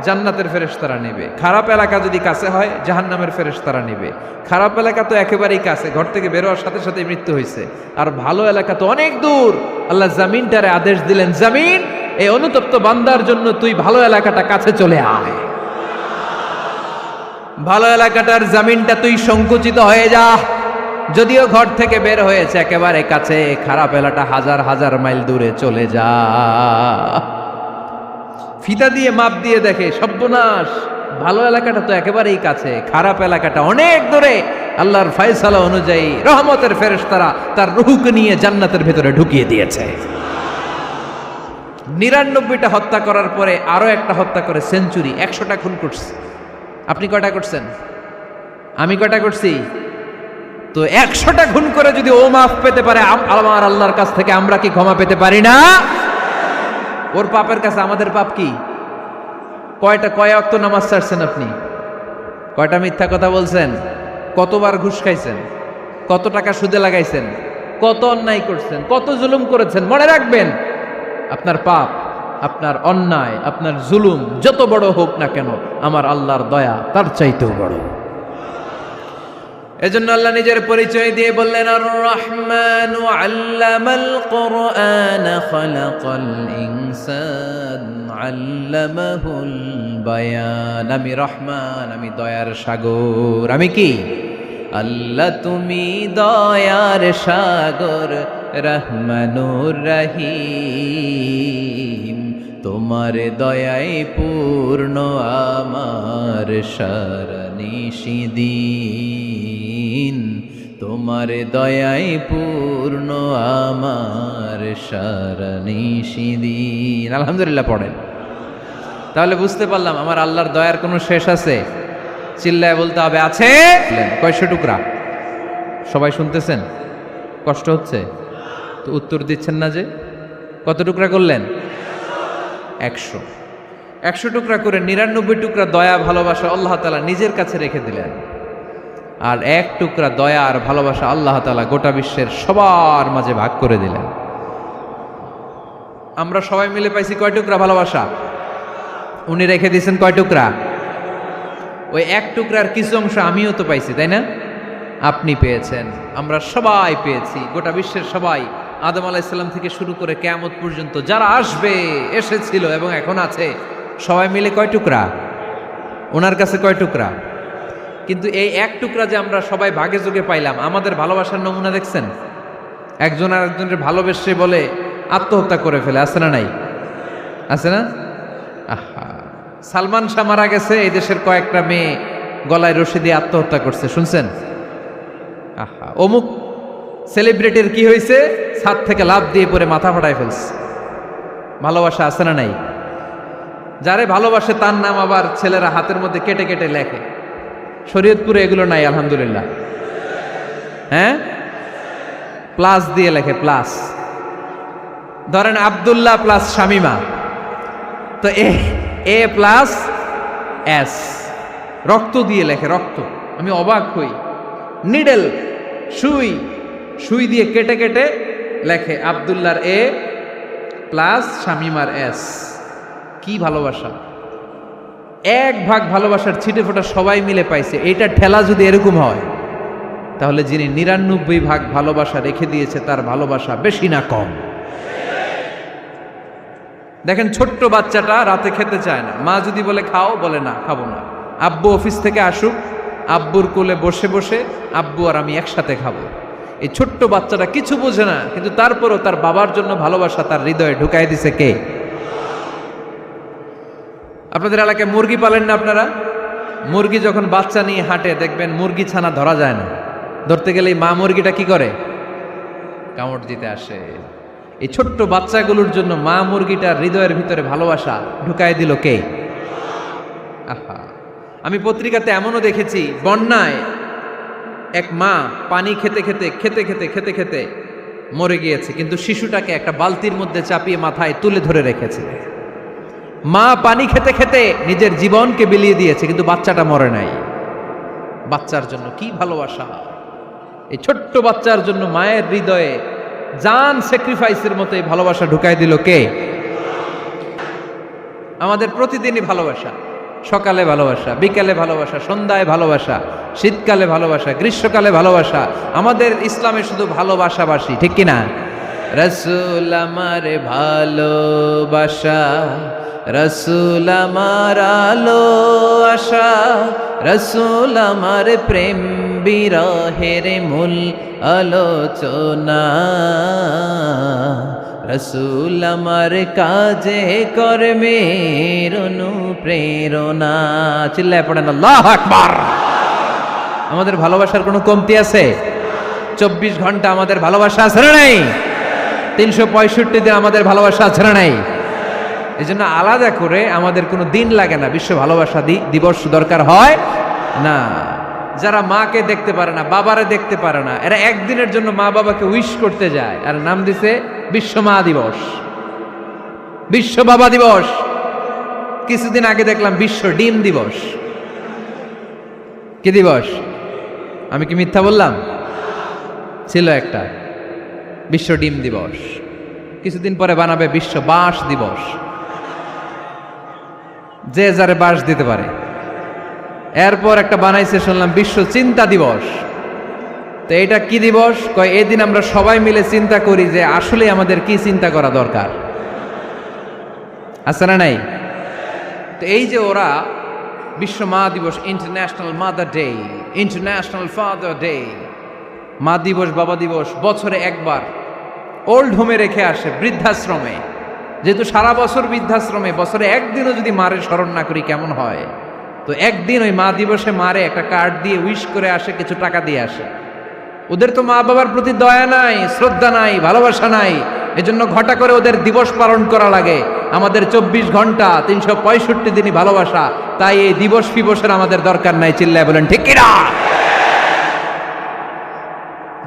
জান্নাতের ফেরেশতারা নেবে, খারাপ এলাকা যদি কাছে হয় জাহান্নামের ফেরেশতারা নেবে। খারাপ এলাকা তো একেবারেই কাছে, ঘর থেকে বেরোয়ার সাথে সাথে মৃত্যু হয়েছে, আর ভালো এলাকা তো অনেক দূর। আল্লাহ জামিনটারে আদেশ দিলেন, জামিন এই অনুতপ্ত বান্দার জন্য তুই ভালো এলাকাটা কাছে চলে আয়, ভালো এলাকাটার জামিনটা তুই সংকুচিত হয়ে যা। যদিও ঘর থেকে বের হয়েছে একেবারে কাছে, খারাপ এলাকা হাজার হাজার মাইল দূরে চলে যা। ফিতা দিয়ে মাপ দিয়ে দেখে, সর্বনাশ, ভালো এলাকাটা তো একেবারেই কাছে, খারাপ এলাকাটা অনেক দূরে। আল্লাহর ফয়সালা অনুযায়ী রহমতের ফেরেশতারা তার রূহকে নিয়ে জান্নাতের ভেতরে ঢুকিয়ে দিয়েছে। ৯৯টা হত্যা করার পরে আরো একটা হত্যা করে সেঞ্চুরি, ১০০টা খুন করছে। আপনি কয়টা করছেন? আমি কয়টা করছি? তো ১০০টা খুন করে যদি ও মাফ পেতে পারে আমার আল্লাহর কাছ থেকে, আমরা কি ক্ষমা পেতে পারি না? ওর পাপের কাছে আমাদের পাপ কি? কয় ওয়াক্ত নামাজ ছাড়ছেন আপনি? কয়টা মিথ্যা কথা বলছেন? কতবার ঘুষ খাইছেন? কত টাকা সুদে লাগাইছেন? কত অন্যায় করছেন? কত জুলুম করেছেন? মনে রাখবেন, আপনার পাপ, আপনার অন্যায়, আপনার জুলুম যত বড় হোক না কেন, আমার আল্লাহর দয়া তার চাইতেও বড়। এজন্য আল্লাহ নিজের পরিচয় দিয়ে বললেন, আর রহমান আল্লামাল কুরআন খালাকাল ইনসান আল্লামাহুল বায়ান। আমি রহমান, আমি দয়ার সাগর। আমি কি? আল্লাহ তুমি দয়ার সাগর, রহমানুর রহিম, তোমার দয়ায় পূর্ণ আমার সারানিশিদিন, তোমার দয়ায় পূর্ণ আমার সারানিশিদিন। আলহামদুলিল্লাহ পড়েন। তাহলে বুঝতে পারলাম আমার আল্লাহর দয়ার কোনো শেষ আছে? চিল্লায় বলতে হবে আছে। কয়শো টুকরা? সবাই শুনতেছেন? কষ্ট হচ্ছে তো উত্তর দিচ্ছেন না যে? কত টুকরা করলেন? ১০০। ১০০ টুকরা করে ৯৯ টুকরা দয়া ভালোবাসা আল্লাহ তাআলা নিজের কাছে রেখে দিলেন, আর ১ টুকরা দয়া আর ভালোবাসা আল্লাহ তাআলা গোটা বিশ্বের সবার মাঝে ভাগ করে দিলেন। আমরা সবাই মিলে পাইছি কয় টুকরা ভালোবাসা? উনি রেখে দিয়েছেন কয় টুকরা? ওই ১ টুকরার কিছু অংশ আমিও তো পাইছি, তাই না? আপনি পেয়েছেন, আমরা সবাই পেয়েছি, গোটা বিশ্বের সবাই, আদম আলাইহিস সালাম থেকে শুরু করে কিয়ামত পর্যন্ত যারা আসবে, এসেছিল এবং এখন আছে, সবাই মিলে কয় টুকরা? ওনার কাছে কয় টুকরা? কিন্তু এই ১ টুকরা যে আমরা সবাই ভাগে যোগে পাইলাম, আমাদের ভালোবাসার নমুনা দেখছেন? একজন আর একজনের ভালোবেসে বলে আত্মহত্যা করে ফেলে, আছে না নাই? আছে না? আহা, সালমান শাহ মারা গেছে, এই দেশের কয়েকটা মেয়ে গলায় রশি দিয়ে আত্মহত্যা করছে, শুনছেন? আহা, অমুক সেলিব্রিটির কি হয়েছে, ছাদ থেকে লাফ দিয়ে পরে মাথা ফাটায় ফেলছে। ভালোবাসা আছে না নাই? যারে ভালোবাসে তার নাম আবার ছেলেরা হাতের মধ্যে কেটে কেটে লেখে। শরীয়তপুরে এগুলো নাই আলহামদুলিল্লাহ। হ্যাঁ, প্লাস দিয়ে লেখে, প্লাস। ধরেন আব্দুল্লাহ প্লাস শামিমা, তো এ প্লাস এস, রক্ত দিয়ে লেখে, রক্ত। আমি অবাক হই, নিডেল, সুই, সুই দিয়ে কেটে কেটে লেখে আব্দুল্লাহর এ প্লাস শামিমার এস। কি ভালোবাসা! ১ ভাগ ভালোবাসার ছিটে ফোটা সবাই মিলে পাইছে। এইটা ঠেলা যদি এরকম হয়, তাহলে যিনি ৯৯ ভাগ ভালোবাসা রেখে দিয়েছে তার ভালোবাসা বেশি না কম? দেখেন ছোট্ট বাচ্চাটা রাতে খেতে চায় না, মা যদি বলে খাও, বলে না খাবো না। আব্বু অফিস থেকে আসুক, আব্বুর কোলে বসে বসে আব্বু আর আমি একসাথে খাবো। এই ছোট্ট বাচ্চাটা কিছু বোঝে না, কিন্তু তারপরও তার বাবার জন্য ভালোবাসা তার হৃদয়ে ঢুকাই দিছে কে? আপনাদের এলাকায় মুরগি পালেন না আপনারা? মুরগি যখন বাচ্চা নিয়ে হাঁটে দেখবেন মুরগি ছানা ধরা যায় না, ধরতে গেলে মা মুরগিটা কি করে? কামড় দিতে আসে। এই ছোট্ট বাচ্চাগুলোর জন্য মা মুরগিটার হৃদয়ের ভিতরে ভালোবাসা ঢুকাই দিল কে? আহা, আমি পত্রিকাতে এমনও দেখেছি, বন্যায় এক মা পানি খেতে খেতে খেতে খেতে খেতে খেতে মরে গিয়েছে, কিন্তু শিশুটাকে একটা বালতির মধ্যে চাপিয়ে মাথায় তুলে ধরে রেখেছে। মা পানি খেতে খেতে নিজের জীবনকে বিলিয়ে দিয়েছে, কিন্তু বাচ্চাটা মরে নাই। বাচ্চার জন্য কি ভালোবাসা! এই ছোট্ট বাচ্চার জন্য মায়ের হৃদয়ে জান স্যাক্রিফাইসের মতো এই ভালোবাসা ঢুকাই দিল কে? আমাদের প্রতিদিনই ভালোবাসা, সকালে ভালোবাসা, বিকালে ভালোবাসা, সন্ধ্যায় ভালোবাসা, শীতকালে ভালোবাসা, গ্রীষ্মকালে ভালোবাসা। আমাদের ইসলামে শুধু ভালোবাসাবাসী, ঠিক কিনা? রাসূল আমার ভালোবাসা, রাসূল আমার আলো আশা, রাসূল আমার প্রেম বিরহের মূল আলোচনা, রাসূল আমার কাজে কর্মের অনুপ্রেরণা। চিল্লায় পড়েন আল্লাহু আকবার। আমাদের ভালোবাসার কোনো কমতি আছে? 24 ঘন্টা আমাদের ভালোবাসা আছে না নাই? 365 দিন আমাদের ভালোবাসা আছে না নাই? এই জন্য আলাদা করে আমাদের কোনো দিন লাগে না, বিশ্ব ভালোবাসা দিবস দরকার হয় না। যারা মাকে দেখতে পারে না, বাবারে দেখতে পারে না, এরা একদিনের জন্য মা বাবাকে উইশ করতে যায়, আর নাম দিছে বিশ্ব মা দিবস, বিশ্ব বাবা দিবস। কিছুদিন আগে দেখলাম বিশ্ব ডিম দিবস। কি দিবস? আমি কি মিথ্যা বললাম? ছিল একটা বিশ্ব ডিম দিবস। কিছুদিন পরে বানাবে বিশ্ব বাঁশ দিবস, যে যারে বাঁশ দিতে পারে। এরপর একটা বানাইছে শুনলাম বিশ্ব চিন্তা দিবস। তো এটা কি দিবস? কয় এই দিন আমরা সবাই মিলে চিন্তা করি যে আসলে আমাদের কি চিন্তা করা দরকার, আছে না নাই? তো এই যে ওরা বিশ্ব মা দিবস, international mother day, international father day, মা দিবস, বাবা দিবস বছরে একবার ওল্ড হোমে রেখে আসে, বৃদ্ধাশ্রমে। যেহেতু সারা বছর বৃদ্ধাশ্রমে, বছরে একদিনও যদি মারে স্মরণ না করি কেমন হয়? তো একদিন ওই মা দিবসে মারে একটা কার্ড দিয়ে উইশ করে আসে, কিছু টাকা দিয়ে আসে। ওদের তো মা বাবার প্রতি দয়া নাই, শ্রদ্ধা নাই, ভালোবাসা নাই, এজন্য ঘটা করে ওদের দিবস পালন করা লাগে। আমাদের 24 ঘন্টা 365 দিনই ভালোবাসা, তাই এই দিবস ফিবসের আমাদের দরকার নাই। চিল্লায় বলেন ঠিক কিনা?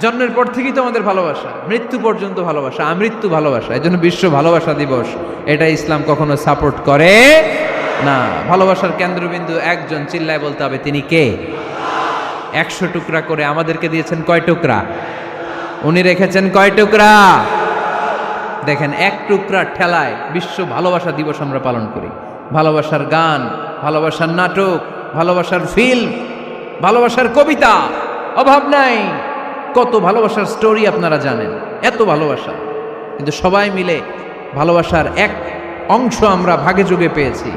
জন্মের পর থেকেই তো আমাদের ভালোবাসা, মৃত্যু পর্যন্ত ভালোবাসা, আমৃত্যু ভালোবাসা। এই জন্য বিশ্ব ভালোবাসা দিবস, এটা ইসলাম কখনো সাপোর্ট করে না। ভালোবাসার কেন্দ্রবিন্দু একজন, চিল্লায় বলতে হবে তিনি কে? 100 টুকরা করে আমাদেরকে দিয়েছেন কয় টুকরা? উনি রেখেছেন কয় টুকরা? দেখেন, এক টুকরা ঠেলায় বিশ্ব ভালোবাসা দিবস আমরা পালন করি। ভালোবাসার গান, ভালোবাসার নাটক, ভালোবাসার ফিল্ম, ভালোবাসার কবিতা, অভাব নাই। কত ভালোবাসার স্টোরি আপনারা জানেন, এত ভালোবাসা। কিন্তু সবাই মিলে ভালোবাসার এক অংশ আমরা ভাগে যোগে পেয়েছি।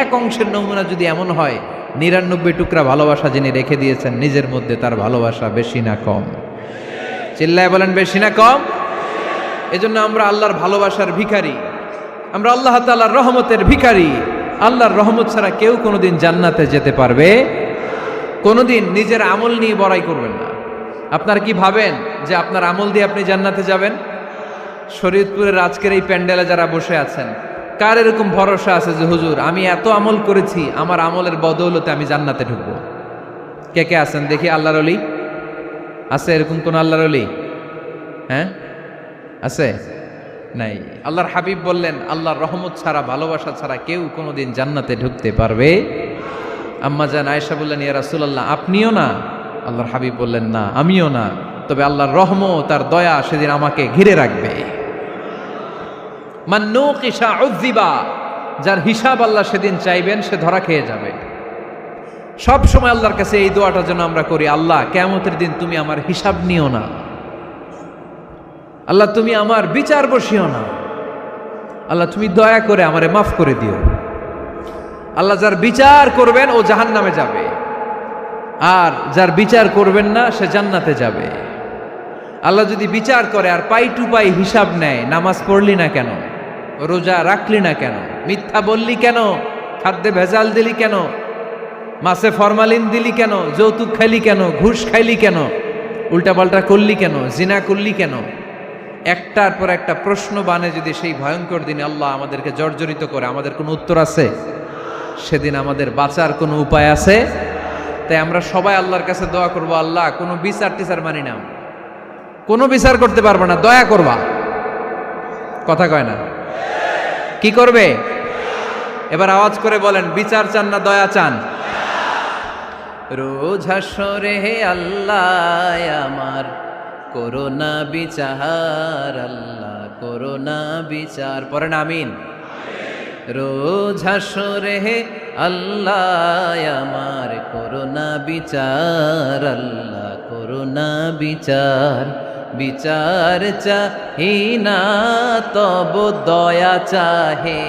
এক অংশের নমুনা যদি এমন হয়, 99 টুকরা ভালোবাসা যিনি রেখে দিয়েছেন নিজের মধ্যে, তার ভালোবাসা বেশি না কম? চিল্লায় বলেন বেশি না কম? এজন্য আমরা আল্লাহর ভালোবাসার ভিখারি, আমরা আল্লাহ তাআলার রহমতের ভিখারি। আল্লাহর রহমত ছাড়া কেউ কোনোদিন জান্নাতে যেতে পারবে? কোনোদিন নিজের আমল নিয়ে বড়াই করবেন না। আপনার কি ভাবেন যে আপনার আমল দিয়ে আপনি জান্নাতে যাবেন? শরীয়তপুরের আজকের এই প্যান্ডেলে যারা বসে আছেন, কার এরকম ভরসা আছে যে হুজুর আমি এত আমল করেছি, আমার আমলের বদৌলতে আমি জান্নাতে ঢুকবো? কে কে আছেন দেখি? আল্লাহর ওলি আছে? এরকম কোন আল্লাহর ওলি? হ্যাঁ, আছে? নাই। আল্লাহর হাবিব বললেন, আল্লাহর রহমত ছাড়া, ভালোবাসা ছাড়া কেউ কোনোদিন জান্নাতে ঢুকতে পারবে? আম্মা জান আয়েশা বললেন, ইয়া রাসূলুল্লাহ আপনিও না? আল্লাহর হাবিব বললেন, না আমিও না, তবে আল্লাহর রহমত আর দয়া সেদিন আমাকে ঘিরে রাখবে। মান নুকিশা উযিবা, যার হিসাব আল্লাহ সেদিন চাইবেন সে ধরা খেয়ে যাবে। সব সময় আল্লাহর কাছে এই দোয়াটা যেন আমরা করি, আল্লাহ কিয়ামতের দিন তুমি আমার হিসাব নিও না, আল্লাহ তুমি আমার বিচার বসিও না, আল্লাহ তুমি দয়া করে আমারে মাফ করে দিও। আল্লাহ যার বিচার করবেন ও জাহান্নামে যাবে, আর যার বিচার করবেন না সে জান্নাতে যাবে। আল্লাহ যদি বিচার করে আর পাই টু পাই হিসাব নেয়, নামাজ পড়লি না কেন, রোজা রাখলি না কেন, মিথ্যা বললি কেন, খাদ্যে ভেজাল দিলি কেন, মাছে ফরমালিন দিলি কেন, যৌতুক খাইলি কেন, ঘুষ খাইলি কেন, উল্টাপাল্টা করলি কেন, জিনা করলি কেন, একটার পর একটা প্রশ্ন বানে যদি সেই ভয়ঙ্কর দিনে আল্লাহ আমাদেরকে জর্জরিত করে, আমাদের কোনো উত্তর আছে? সেদিন আমাদের বাঁচার কোনো উপায় আছে? তাই আমরা সবাই আল্লাহর কাছে দোয়া করব, আল্লাহ কোনো বিচার টিচার মানি না, কোনো বিচার করতে পারবো না, দয়া করবা। কথা কয় না? কি করবে? এবার আওয়াজ করে বলেন, বিচার চান না দয়া চান? রোজ হাসরে হে আল্লাহ আমার করোনা বিচার, আল্লাহ করোনা বিচার, পড়েন আমিন। রোজ হাসরে হে আল্লাহ আমার করোনা বিচার, আল্লাহ করোনা বিচার, বিচার চাহি না তব দয়া চাহে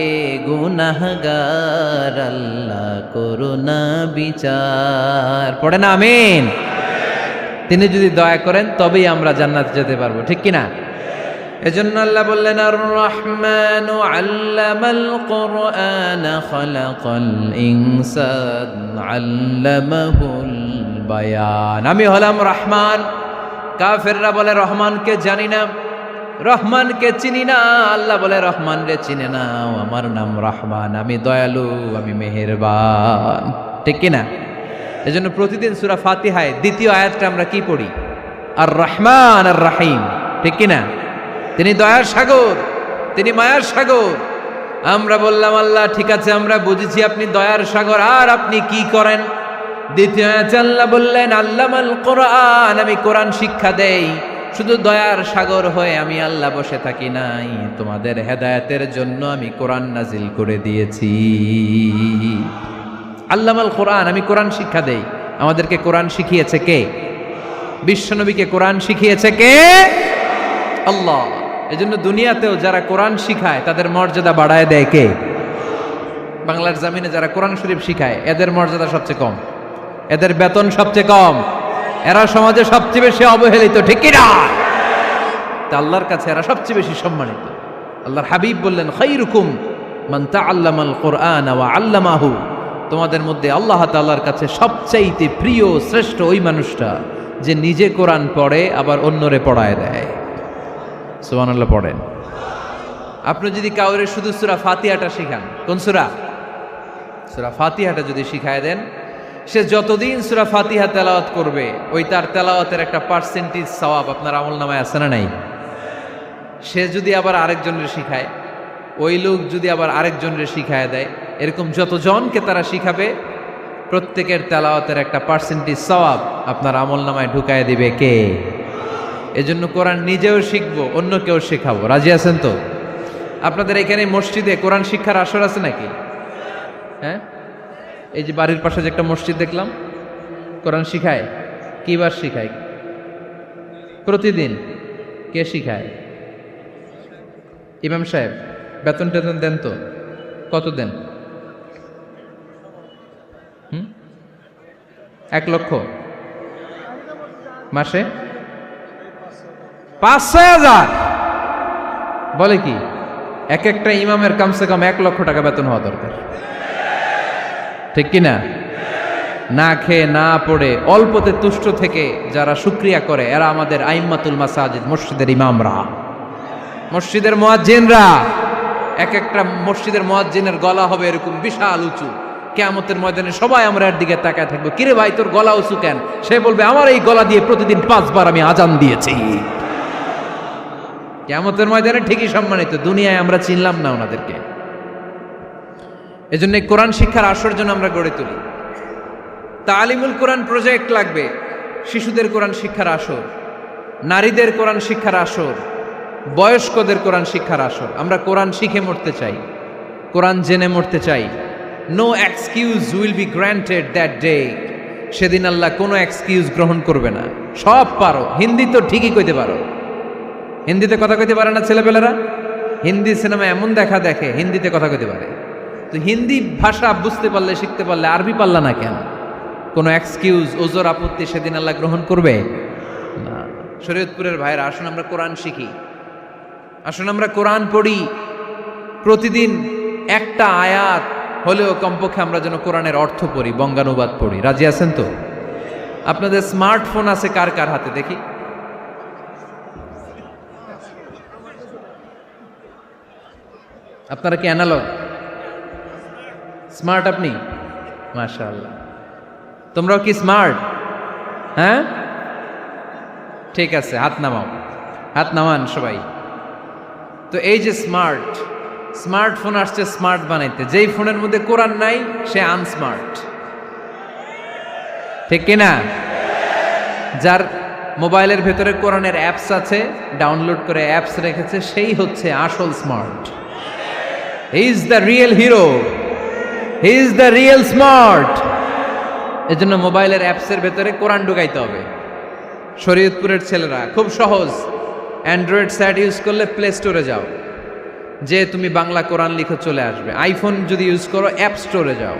এ গুনাহগার, আল্লাহ করোনা বিচার, পড়েন আমিন। তিনি যদি দয়া করেন তবেই আমরা জান্নাতে যেতে পারবো, ঠিক কিনা? এজন্য আল্লাহ বললেন, আর রহমানু আল্লামাল কুরআন খালাকাল ইনসান আল্লামাহুল বায়ান। আমি হলাম রহমান। কাফেররা বলে রহমানকে জানি না, রহমানকে চিনি না। আল্লাহ বলে রহমান রে চিনে না, আমার নাম রহমান, আমি দয়ালু, আমি মেহেরবান, ঠিক কিনা? এজন্য প্রতিদিন সূরা ফাতিহায় দ্বিতীয় আয়াতটা আমরা কি পড়ি? আর রহমান আর রাহিম, ঠিক কিনা? তিনি দয়ার সাগর, তিনি মায়ার সাগর। আমরা বললাম, আল্লাহ ঠিক আছে, আমরা বুঝেছি আপনি দয়ার সাগর, আর আপনি কি করেন? দ্বিতীয় আয়াতে আল্লাহ বললেন, আল্লামাল কোরআন, আমি কোরআন শিক্ষা দেই। শুধু দয়ার সাগর হয়ে আমি আল্লাহ বসে থাকি নাই, তোমাদের হেদায়েতের জন্য আমি কোরআন নাজিল করে দিয়েছি। আল্লামাল কোরআন, আমি কোরআন শিক্ষা দেই। আমাদেরকে কোরআন শিখিয়েছে কে? বিশ্বনবীকে কোরআন শিখিয়েছে কে? আল্লাহ। এজন্য দুনিয়াতেও যারা কোরআন শিখায় তাদের মর্যাদা বাড়ায় দেয় কে? বাংলার জমিনে যারা কোরআন শরীফ শিখায় এদের মর্যাদা সবচেয়ে কম, এদের বেতন সবচেয়ে কম, এরা সমাজে সবচেয়ে বেশি অবহেলিত, ঠিক কি না? তা আল্লাহর কাছে এরা সবচেয়ে বেশি সম্মানিত। আল্লাহর হাবিব বললেন, খায়রুকুম মান তাআল্লামাল কুরআন ওয়া আল্লামাহু, তোমাদের মধ্যে আল্লাহ তাআলার কাছে সবচাইতে প্রিয় শ্রেষ্ঠ ওই মানুষটা যে নিজে কোরআন পড়ে আবার অন্যরে পড়ায় দেয়। সুবহানাল্লাহ পড়েন। আপনি যদি কাউরে শুধু সূরা ফাতিহাটা শিখান, কোন সূরা? সূরা ফাতিহাটা যদি শিখায় দেন, সে যতদিন সূরা ফাতিহা তেলাওয়াত করবে ওই তার তেলাওয়াতের একটা পার্সেন্টেজ সওয়াব আপনার আমলনামায় আছে না নাই? সে যদি আবার আরেকজনের শিখায়, ওই লোক যদি আবার আরেকজনের শিখায় দেয়, এরকম যতজনকে তারা শিখাবে প্রত্যেকের তেলাওয়াতের একটা পার্সেন্টেজ সওয়াব আপনার আমলনামায় ঢুকায় দিবে কে? এজন্য কোরআন নিজেও শিখবো, অন্যকেও শেখাবো। রাজি আছেন তো? আপনাদের এখানে মসজিদে কোরআন শিক্ষার আসর আছে নাকি? হ্যাঁ, এই যে বাড়ির পাশে যে একটা মসজিদ দেখলাম, কোরআন শিখায়। কিবার শিখায়? প্রতিদিন। কে শিখায়? ইমাম সাহেব। বেতন টেতন দেন তো? কত দেন? 1 লক্ষ মাসে? 5-6 হাজার? বলে কি? এক একটা ইমামের কমসে কম 1 লক্ষ টাকা বেতন হওয়া দরকার, ঠিক কিনা? না খেয়ে না পড়ে অল্পতে তুষ্ট থেকে যারা শুকরিয়া করে এরা আমাদের আইম্মাতুল মাসাজিদ, মসজিদের ইমামরা, মসজিদের মুয়াজ্জিনরা। এক একটা মসজিদের মুয়াজ্জিনের গলা হবে এরকম বিশাল উঁচু। কিয়ামতের ময়দানে সবাই আমরা এর দিকে তাকায় থাকবো, কিরে ভাই তোর গলা উঁচু কেন? সে বলবে, আমার এই গলা দিয়ে প্রতিদিন 5 বার আমি আজান দিয়েছি। কিয়ামতের ময়দানে ঠিকই সম্মানিত, দুনিয়ায় আমরা চিনলাম না ওনাদেরকে। এজন্য কোরআন শিক্ষার আসর জন্য আমরা গড়ে তুলি। তালিমুল কোরআন প্রজেক্ট লাগবে, শিশুদের কোরআন শিক্ষার আসর, নারীদের কোরআন শিক্ষার আসর, বয়স্কদের কোরআন শিক্ষার আসর। আমরা কোরআন শিখে মরতে চাই, কোরআন জেনে মরতে চাই, no excuse will be granted that day. সেদিন আল্লাহ কোনো এক্সকিউজ গ্রহণ করবে না। সব পারো, হিন্দি তো ঠিকই কইতে পারো, হিন্দিতে কথা কইতে পারে না ছেলেপেলেরা? হিন্দি সিনেমা এমন দেখা দেখে হিন্দিতে কথা কইতে পারে। তো হিন্দি ভাষা বুঝতে পারলে, শিখতে পারলে আরবি পারলা না কেন? কোনো এক্সকিউজ, ওজোর, আপত্তি সেদিন আল্লাহ গ্রহণ করবে না। শরীয়তপুরের ভাইরা, আসুন আমরা কোরআন শিখি, আসুন আমরা কোরআন পড়ি। প্রতিদিন একটা আয়াত হলেও কমপক্ষে আমরা যেন কোরআনের অর্থ পড়ি, বঙ্গানুবাদ পড়ি। রাজি আছেন তো? আপনাদের স্মার্টফোন আছে কার কার হাতে দেখি? আপনারা কি অ্যানালগ? স্মার্ট আপনি? মাশাআল্লাহ। তোমরাও কি স্মার্ট? হ্যাঁ, ঠিক আছে, হাত নামাও, হাত নামান সবাই। তো এই যে স্মার্টফোন আসছে স্মার্ট বানাইতে, যেই ফোনের মধ্যে কোরআন নাই সে আনস্মার্ট, ঠিক কিনা? যার মোবাইলের ভেতরে কোরআনের অ্যাপস আছে, ডাউনলোড করে অ্যাপস রেখেছে, সেই হচ্ছে আসল smart. He is the real hero, he is the real smart. এজন্য মোবাইলের অ্যাপসের ভেতরে কোরআন ঢুকাইতে হবে। শরীয়তপুরের ছেলেরা খুব সহজ, অ্যান্ড্রয়েড স্যাট ইউজ করলে প্লে স্টোরে যাও, যে তুমি বাংলা কোরআন লিখে চলে আসবে। আইফোন যদি ইউজ করো অ্যাপ স্টোরে যাও,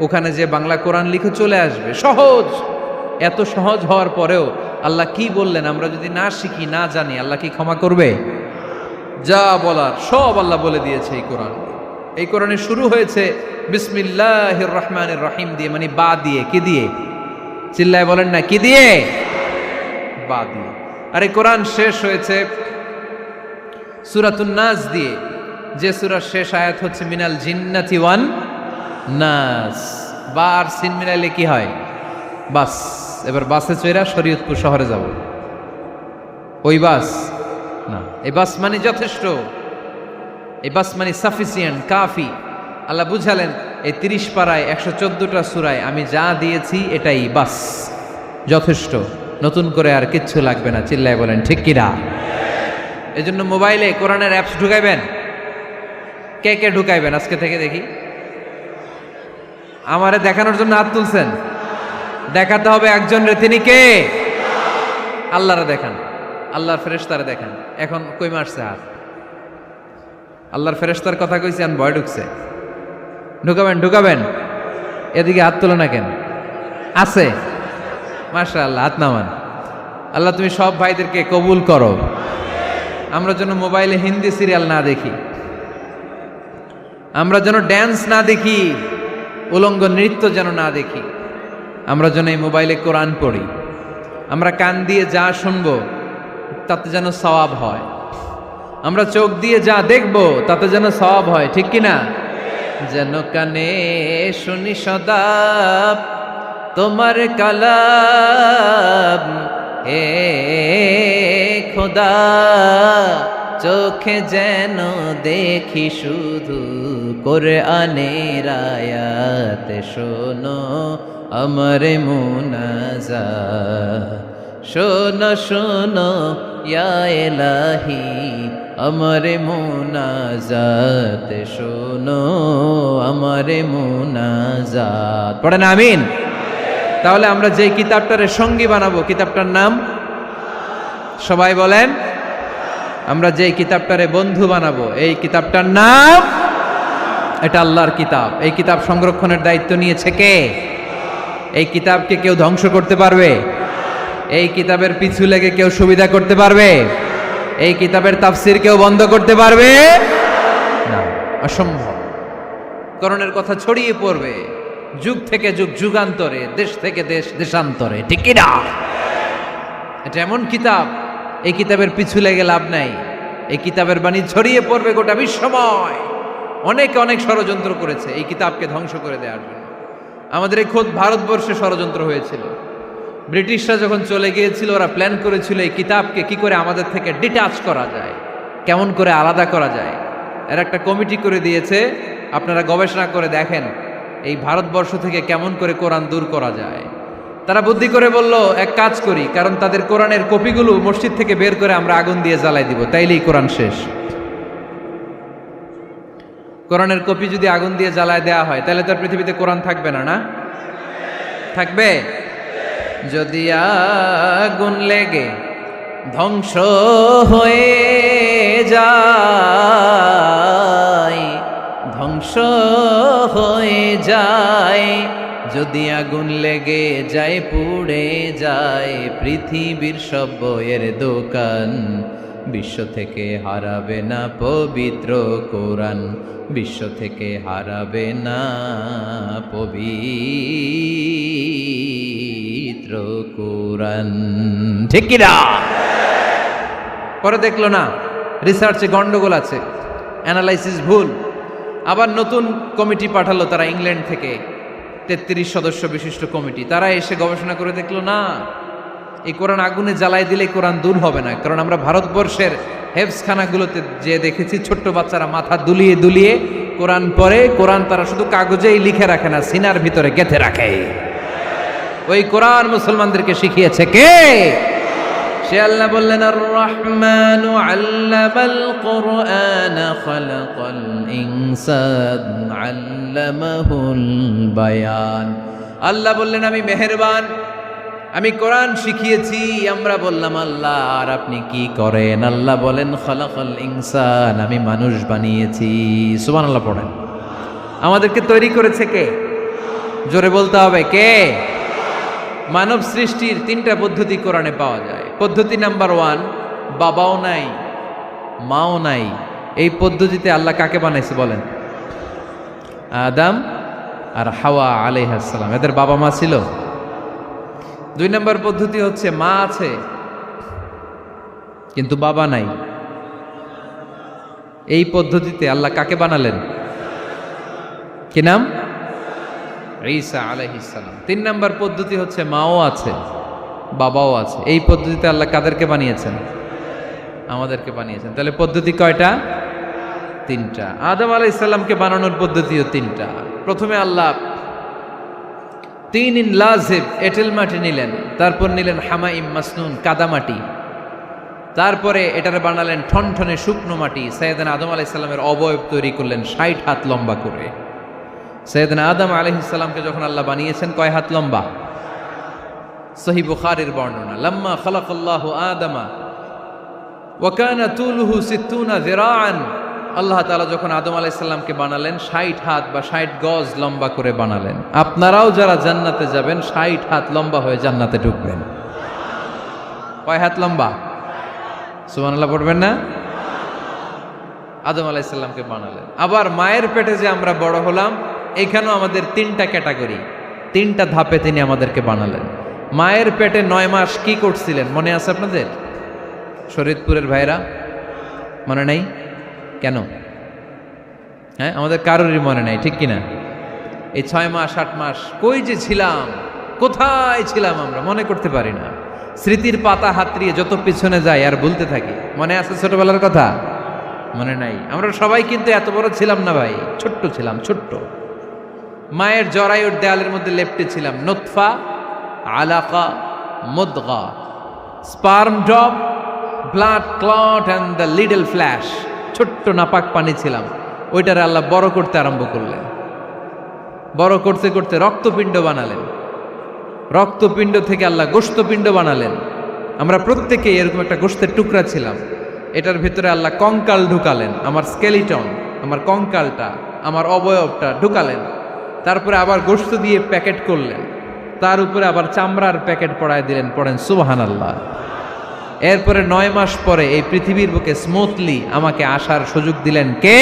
ওখানে যে বাংলা কোরআন লিখে চলে আসবে। সহজ। এত সহজ হওয়ার পরেও আল্লাহ কি বললেন আমরা যদি না শিখি, না জানি, আল্লাহ কি ক্ষমা করবে? যা বলার সব আল্লাহ বলে দিয়েছে এই কোরআন। এই কোরআনে শুরু হয়েছে বিসমিল্লাহির রহমানির রহিম দিয়ে, মানে বা দিয়ে। কি দিয়ে? চিল্লায় বলেন না, কি দিয়ে? বা দিয়ে। আর এই কোরআন শেষ হয়েছে সূরাতুন নাস দিয়ে, যে সূরার শেষ আয়াত হচ্ছে মিনাল জিন্নাতি ওয়ান নাস। বা আর সিন মিলাইলে কি হয়? বাস। এবার বাসে চড়া শরীয়তপুর শহরে যাব। ওই বাস না, এই বাস মানে যথেষ্ট, এই বাস মানে সাফিসিয়েন্ট, কাফি। আল্লাহ বুঝালেন এই 30 পারায় 114টা সূরায় আমি যা দিয়েছি এটাই বাস, যথেষ্ট। নতুন করে আর কিচ্ছু লাগবে না। চিল্লায় বলেন ঠিক কিনা? এজন্য মোবাইলে কোরআনের অ্যাপস ঢুকাইবেন। কে কে ঢুকাইবেন আজকে থেকে দেখি? আমারে দেখানোর জন্য হাত তুলছেন? দেখাতে হবে একজন রে, তিনি কে? আল্লাহরে দেখান, আল্লাহর ফেরেশতারে দেখান। এখন কই মারছে হাত? আল্লাহর ফেরেশতার কথা কইছি, আন ভয় ঢুকছে। ঢুকাবেন, ঢুকাবেন। এদিকে হাত তোলে না কেন? আছে? মাশাআল্লাহ, হাত নামান। আল্লাহ তুমি সব ভাইদেরকে কবুল করো। আমরা যেন মোবাইলে হিন্দি সিরিয়াল না দেখি, আমরা যেন ড্যান্স না দেখি, উলঙ্গ নৃত্য যেন না দেখি। আমরা যেন এই মোবাইলে কোরআন পড়ি। আমরা কান দিয়ে যা শুনবো তাতে যেন সওয়াব হয়। আমরা চোখ দিয়ে যা দেখবো তাতে যেন সওয়াব হয়, ঠিক কিনা? যেন কানে শুনি সদা তোমার কালাম, হে খোদা চোখে যেন দেখি শুধু কোরআনের আয়াত। শোনো আমার মুনাজাত, শোনো শোনো ইয়া ইলাহি আমার মুনাজাত, শোনো আমার মুনাজাত। পড়েন আমিন। তাহলে আমরা যে কিতাবটারে সঙ্গী বানাবো, কিতাবটার নাম সবাই বলেন। আমরা যে কিতাবটারে বন্ধু বানাবো, এই কিতাবটার নাম, এটা আল্লাহর কিতাব। এই কিতাব সংরক্ষণের দায়িত্ব নিয়েছে কে? এই কিতাবকে কেউ ধ্বংস করতে পারবে? এই কিতাবের পিছু লেগে কেউ সুবিধা করতে পারবে? এই কিতাবের তাফসির কেউ বন্ধ করতে পারবে না, অসম্ভব। করণের কথা ছড়িয়ে পড়বে যুগ থেকে যুগ, যুগান্তরে, দেশ থেকে দেশ, দেশান্তরে, ঠিক কি না? এটা এমন কিতাব, এই কিতাবের পিছু লেগে লাভ নাই। এই কিতাবের বাণী ছড়িয়ে পড়বে গোটা বিশ্বময়। অনেকে অনেক ষড়যন্ত্র করেছে এই কিতাবকে ধ্বংস করে দেওয়ার জন্য। আমাদের এই খোদ ভারতবর্ষে ষড়যন্ত্র হয়েছিল। ব্রিটিশরা যখন চলে গিয়েছিল, ওরা প্ল্যান করেছিল এই কিতাবকে কি করে আমাদের থেকে ডিটাচ করা যায়, কেমন করে আলাদা করা যায়। এর একটা কমিটি করে দিয়েছে, আপনারা গবেষণা করে দেখেন এই ভারতবর্ষ থেকে কেমন করে কোরআন দূর করা যায়। তারা বুদ্ধি করে বলল, এক কাজ করি, কারণ তাদের কোরআনের কপিগুলো মসজিদ থেকে বের করে আমরা আগুন দিয়ে জ্বালাই দিব, তাইলেই কোরআন শেষ। কোরআনের কপি যদি আগুন দিয়ে জ্বালায় দেওয়া হয় তাহলে তো আর পৃথিবীতে কোরআন থাকবে না, না থাকবে? যদি আগুন লেগে ধ্বংস হয়ে যায়, ধ্বংস হয়ে যায়, যদি আগুন লেগে যায় পুড়ে যায় পৃথিবীর সব বইয়ের দোকান, বিশ্ব থেকে হারাবে না পবিত্র কোরআন, বিশ্ব থেকে হারাবে না পবিত্র কোরআন। ঠিক কি না? পরে দেখলো না রিসার্চে গন্ডগোল আছে, অ্যানালাইসিস ভুল, আবার নতুন কমিটি পাঠালো তারা ইংল্যান্ড থেকে, 33 সদস্য বিশিষ্ট কমিটি। তারা এসে গবেষণা করে দেখলো না, এই কোরআন আগুনে জ্বালাই দিলে কোরআন দূর হবে না। কারণ আমরা ভারতবর্ষের হেফজখানাগুলোতে যে দেখেছি ছোট্ট বাচ্চারা মাথা দুলিয়ে দুলিয়ে কোরআন পড়ে, কোরআন তারা শুধু কাগজেই লিখে রাখে না, সিনার ভিতরে গেঁথে রাখে। ওই কোরআন মুসলমানদেরকে শিখিয়েছে কে? সে আল্লাহ বললেন, আর রহমানু আল্লামাল কোরআন খালাকাল ইনসান আল্লামাহুল বায়ান। আল্লাহ বললেন আমি মেহেরবান, আমি কোরআন শিখিয়েছি। আমরা বললাম আল্লাহ আর আপনি কি করেন? আল্লাহ বলেন খালাকাল ইনসান, আমি মানুষ বানিয়েছি। সুবহানাল্লাহ পড়েন। আমাদেরকে তৈরি করেছে কে? জোরে বলতে হবে কে? মানব সৃষ্টির 3টা পদ্ধতি কোরআনে পাওয়া যায়। পদ্ধতি নাম্বার 1, বাবাও নাই মাও নাই। এই পদ্ধতিতে আল্লাহ কাকে বানাইছে বলেন? আদম আর হাওয়া আলাইহিস সালাম, এদের বাবা মা ছিল। 2 নম্বর পদ্ধতি হচ্ছে মা আছে কিন্তু বাবা নাই। এই পদ্ধতিতে আল্লাহ কাকে বানালেন? কি নাম? ঈসা আলাইহিস সালাম। 3 নম্বর পদ্ধতি হচ্ছে মাও আছে বাবাও আছে। এই পদ্ধতিতে আল্লাহ কাদেরকে বানিয়েছেন? আমাদেরকে বানিয়েছেন। তাহলে পদ্ধতি কয়টা? 3টা। আদম আলাইহিস সালামকে বানানোর পদ্ধতিও 3টা। প্রথমে আল্লাহ 3 লাজিব এঁটেল মাটি নিলেন, তারপর নিলেন হামাইম মাসনুন কাদামাটি, তারপরে এটারে বানালেন ঠনঠনে শুকনো মাটি। সাইয়েদনা আদম আলাইহিস সালামের অবয়ব তৈরি করলেন 60 হাত লম্বা করে। সাইয়েদনা আদম আলাইহিস সালামকে যখন আল্লাহ বানিয়েছেন কয় হাত লম্বা? সহিহ বুখারীর বর্ণনা, লাম্মা খালাকাল্লাহু আদামা ওয়া কানা তুলুহু 60 যিরাআন। আল্লাহ তাআলা যখন আদম আলাইহিস সালামকে বানালেন 60 হাত বা 60 গজ লম্বা করে বানালেন। আপনারাও যারা জান্নাতে যাবেন 60 হাত লম্বা হয়ে জান্নাতে ঢুকবেন। কয় হাত লম্বা? সুবহানাল্লাহ পড়বেন না? আদম আলাইহিস সালামকে বানালেন। আবার মায়ের পেটে যে আমরা বড় হলাম, এখানেও আমাদের 3টা ক্যাটাগরি, 3টা ধাপে তিনি আমাদেরকে বানালেন। মায়ের পেটে 9 মাস কি করছিলেন মনে আছে আপনাদের? শরীয়তপুরের ভাইরা মনে নাই? কেন? হ্যাঁ, আমাদের কারোরই মনে নাই, ঠিক কিনা? এই 6 মাস 8 মাস কই যে ছিলাম, কোথায় ছিলাম আমরা মনে করতে পারি না। স্মৃতির পাতা হাতড়িয়ে যত পিছনে যাই আর ভুলতে থাকি। মনে আছে ছোটবেলার কথা? মনে নাই। আমরা সবাই কিন্তু এত বড় ছিলাম না ভাই, ছোট্ট ছিলাম, ছোট্ট। মায়ের জরায়ুর দেয়ালের মধ্যে লেপ্টে ছিলাম। নুতফা, আলাকা, মুদগা, sperm drop, blood clot and the little flash. ছোট্ট নাপাক পানি ছিলাম। ওইটারে আল্লাহ বড় করতে আরম্ভ করলেন। বড় করতে করতে রক্তপিণ্ড বানালেন। রক্তপিণ্ড থেকে আল্লাহ গোশতপিণ্ড বানালেন। আমরা প্রত্যেকে এরকম একটা গোশতের টুকরা ছিলাম। এটার ভিতরে আল্লাহ কঙ্কাল ঢুকালেন, আমার স্কেলিটন, আমার কঙ্কালটা, আমার অবয়বটা ঢুকালেন। তারপরে আবার গোশত দিয়ে প্যাকেট করলেন, তার উপরে আবার চামড়ার প্যাকেট পড়ায় দিলেন। পড়েন সুবহানাল্লাহ। এরপরে 9 মাস পরে এই পৃথিবীর বুকে স্মুথলি আমাকে আসার সুযোগ দিলেন কে?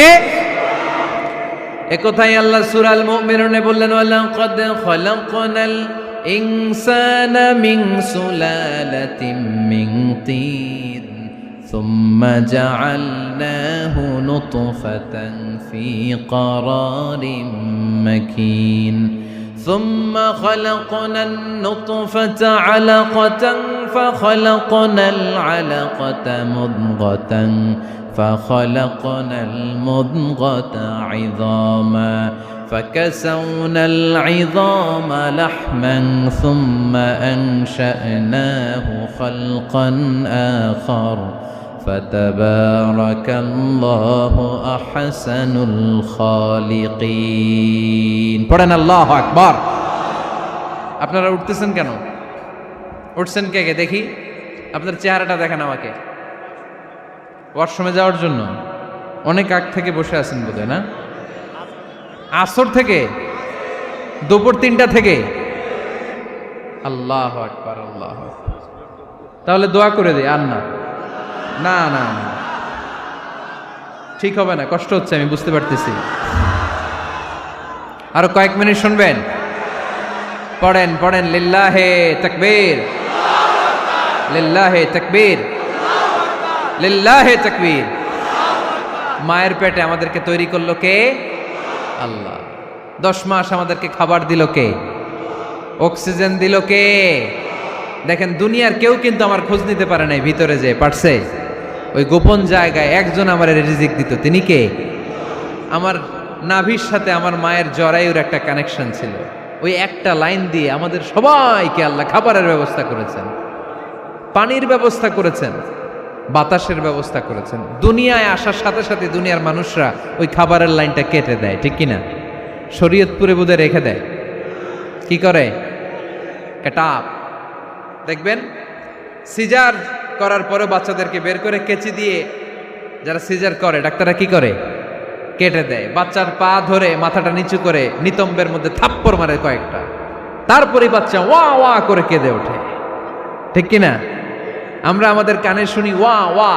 একথাই আল্লাহ সূরা আল মুমিনুনে বললেন, ওয়ালাকাদ খালাকনাল ইনসানা মিন সুলালাতিন মিন তিন সুম্মা জাআলনাহু নুতফাতান ফি ক্বারারিন মাকিন ثم خلقنا النطفة علقة فخلقنا العلقة مضغة فخلقنا المضغة عظاما فكسونا العظام لحما ثم أنشأناه خلقا آخر ফাতাবারাকাল্লাহু আহসানুল খালিকিন। পড়েন আল্লাহু আকবার। আপনারা উঠতেছেন কেন? উঠছেন কে কে দেখি? আপনার চেহারাটা দেখেন আমাকে। ওয়াশরুমে যাওয়ার জন্য অনেক আগ থেকে বসে আছেন বোধহয়, না? আসর থেকে, দুপুর 3টা থেকে। আল্লাহু আকবার, আল্লাহু আকবার। তাহলে দোয়া করে দিই। আর না না না না, ঠিক হবে না, কষ্ট হচ্ছে, আমি বুঝতে পারতেছি। আরো কয়েক মিনিট শুনবেন? পড়েন পড়েন, লিল্লাহে তাকবীর, লিল্লাহে তাকবীর, লিল্লাহে তাকবীর। মায়ের পেটে আমাদেরকে তৈরি করলো কে? আল্লাহ। 10 মাস আমাদেরকে খাবার দিল কে? অক্সিজেন দিল কে? দেখেন, দুনিয়ার কেউ কিন্তু আমার খোঁজ নিতে পারে নাই ভিতরে, যে পারছে ওই গোপন জায়গায় একজন আমার রিজিক দিত। তিনি কে? আমার নাভির সাথে আমার মায়ের জরায়ুর একটা কানেকশন ছিল। ওই একটা লাইন দিয়ে আমাদের সবাইকে আল্লাহ খাবারের ব্যবস্থা করেছেন, পানির ব্যবস্থা করেছেন, বাতাসের ব্যবস্থা করেছেন। দুনিয়ায় আসার সাথে সাথে দুনিয়ার মানুষরা ওই খাবারের লাইনটা কেটে দেয়, ঠিক কিনা? শরীয়তপুরে বোধহয় রেখে দেয়। কি করে? কাটাপ। দেখবেন সিজার করার পরে বাচ্চাদেরকে বের করে কেচি দিয়ে, যারা সিজার করে ডাক্তাররা কি করে? কেটে দেয়। বাচ্চার পা ধরে মাথাটা নিচু করে নিতম্বের মধ্যে থাপ্পড় মারে কয়েকটা, তারপরে বাচ্চা ওয়া ওয়া করে কেঁদে ওঠে, ঠিক কিনা? আমরা আমাদের কানে শুনি ওয়া ওয়া,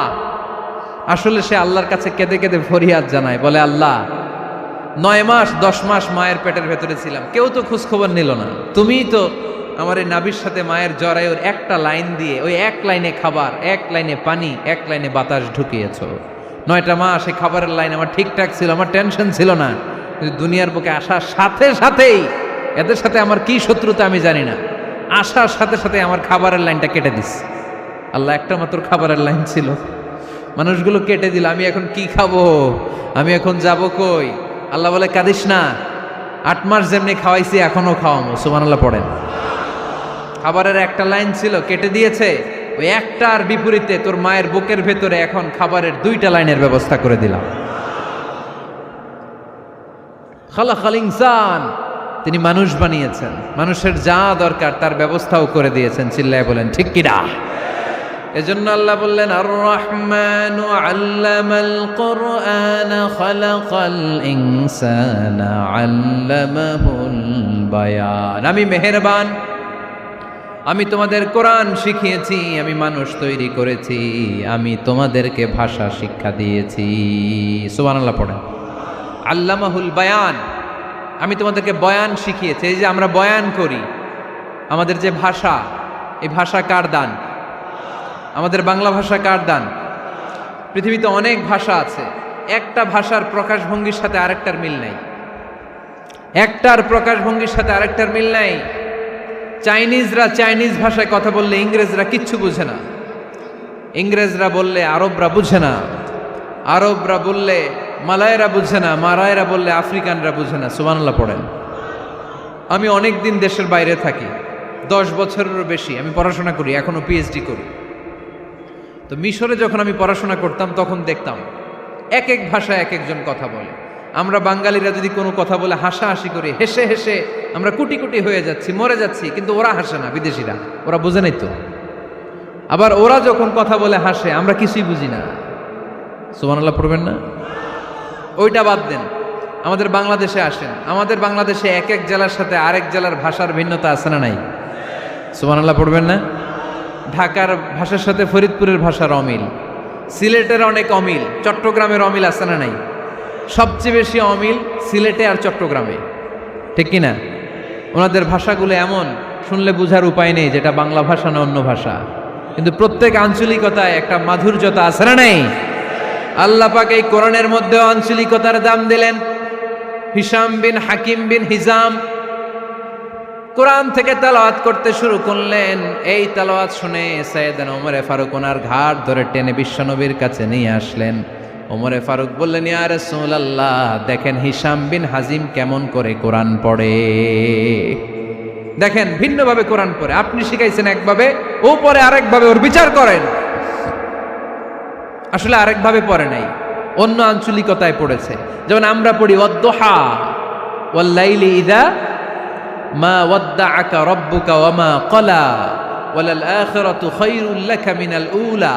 আসলে সে আল্লাহর কাছে কেঁদে কেঁদে ফরিয়াদ জানায়, বলে আল্লাহ 9 মাস 10 মাস মায়ের পেটের ভেতরে ছিলাম, কেউ তো খোঁজ খবর নিল না, তুমিই তো আমার এই নাভির সাথে মায়ের জরায়ুর একটা লাইন দিয়ে, ওই এক লাইনে খাবার, এক লাইনে পানি, এক লাইনে বাতাস ঢুকিয়েছ। 9টা মাস এই খাবারের লাইন আমার ঠিকঠাক ছিল, আমার টেনশন ছিল না। কিন্তু দুনিয়ার বুকে আসার সাথে সাথেই, এদের সাথে আমার কি শত্রুতা আমি জানি না, আসার সাথে সাথে আমার খাবারের লাইনটা কেটে দিস। আল্লাহ, একটা মাত্র খাবারের লাইন ছিল, মানুষগুলো কেটে দিল। আমি এখন কি খাবো? আমি এখন যাব কই? আল্লাহ বলে কাঁদিস না, 8 মাস যেমনি খাওয়াইছি এখনো খাওয়াবো। সুবহানাল্লাহ পড়েন। খাবারের একটা লাইন ছিল, কেটে দিয়েছে। ওই একটার বিপরীতে তোর মায়ের বুকের ভেতরে এখন খাবারের 2টা লাইনের ব্যবস্থা করে দিলাম। খালাকাল ইনসান, তিনি মানুষ বানিয়েছেন, মানুষের যা দরকার তার ব্যবস্থাও করে দিয়েছেন। চিল্লায় বলেন ঠিক কিনা? এজন্য আল্লাহ বললেন, আর রহমানু আল্লামাল কুরআন খালাকাল ইনসানা আল্লামাহুল বায়ান। আমি মেহেরবান, আমি তোমাদের কোরআন শিখিয়েছি, আমি মানুষ তৈরি করেছি, আমি তোমাদেরকে ভাষা শিক্ষা দিয়েছি। সুবহানাল্লাহ পড়েন। আল্লামাহুল বায়ান, আমি তোমাদেরকে বয়ান শিখিয়েছি। এই যে আমরা বয়ান করি, আমাদের যে ভাষা, এই ভাষা কার দান? আমাদের বাংলা ভাষা কার দান? পৃথিবীতে অনেক ভাষা আছে, একটা ভাষার প্রকাশভঙ্গির সাথে আরেকটার মিল নাই, একটার প্রকাশভঙ্গির সাথে আরেকটার মিল নাই। চাইনিজরা চাইনিজ ভাষায় কথা বললে ইংরেজরা কিচ্ছু বুঝে না, ইংরেজরা বললে আরবরা বুঝে না, আরবরা বললে মালায়রা বুঝে না, মারায়রা বললে আফ্রিকানরা বুঝে না। সুবহানাল্লাহ পড়েন। আমি অনেক দিন দেশের বাইরে থাকি, 10 বছরেরও বেশি আমি পড়াশোনা করি, এখনো পিএইচডি করি। তো মিশরে যখন আমি পড়াশোনা করতাম তখন দেখতাম এক এক ভাষায় এক একজন কথা বলে। আমরা বাঙালিরা যদি কোনো কথা বলে হাসাহাসি করি, হেসে হেসে আমরা কুটি কুটি হয়ে যাচ্ছি, মরে যাচ্ছি, কিন্তু ওরা হাসে না, বিদেশিরা, ওরা বুঝে নাই তো। আবার ওরা যখন কথা বলে হাসে, আমরা কিছুই বুঝি না। সুবহানাল্লাহ পড়বেন না? ওইটা বাদ দেন, আমাদের বাংলাদেশে আসেন, আমাদের বাংলাদেশে এক এক জেলার সাথে আরেক জেলার ভাষার ভিন্নতা আছে না নাই? সুবহানাল্লাহ পড়বেন না? ঢাকার ভাষার সাথে ফরিদপুরের ভাষার অমিল, সিলেটের অনেক অমিল, চট্টগ্রামের অমিল আছে না নাই? সবচেয়ে বেশি অমিল সিলেটে আর চট্টগ্রামে, ঠিক কিনা? ওনাদের ভাষাগুলো এমন, শুনলে বোঝার উপায় নেই যেটা বাংলা ভাষা না অন্য ভাষা, কিন্তু প্রত্যেক আঞ্চলিকতায় একটা মাধুর্যতা আছে না নাই? আল্লাহ পাক এই কোরআনের মধ্যে আঞ্চলিকতার দাম দিলেন। হিশাম বিন হাকিম বিন হিজাম কোরআন থেকে তেলাওয়াত করতে শুরু করলেন। এই তেলাওয়াত শুনে সাইয়েদনা ওমরে ফারুক ওনার ঘাট ধরে টেনে বিশ্বনবীর কাছে নিয়ে আসলেন। ওমরে ফারুক বললেন, ইয়া রাসূলুল্লাহ, দেখেন হিশাম বিন হাজিম কেমন করে কোরআন পড়ে, দেখেন ভিন্নভাবে কোরআন পড়ে। আপনি শিখাইছেন একভাবে, ও পরে আরেকভাবে, ওর বিচার করেন। আসলে আরেকভাবে পড়ে নাই, অন্য আঞ্চলিকতায় পড়েছে। যেমন আমরা পড়ি ওয়াদ্দুহা ওয়াল্লাইলি ইযা মা ওয়াদ্দাআকা রাব্বুকা ওয়া মা ক্বালা ওয়ালাল আখিরাতু খায়রুল লাকা মিনাল উলা।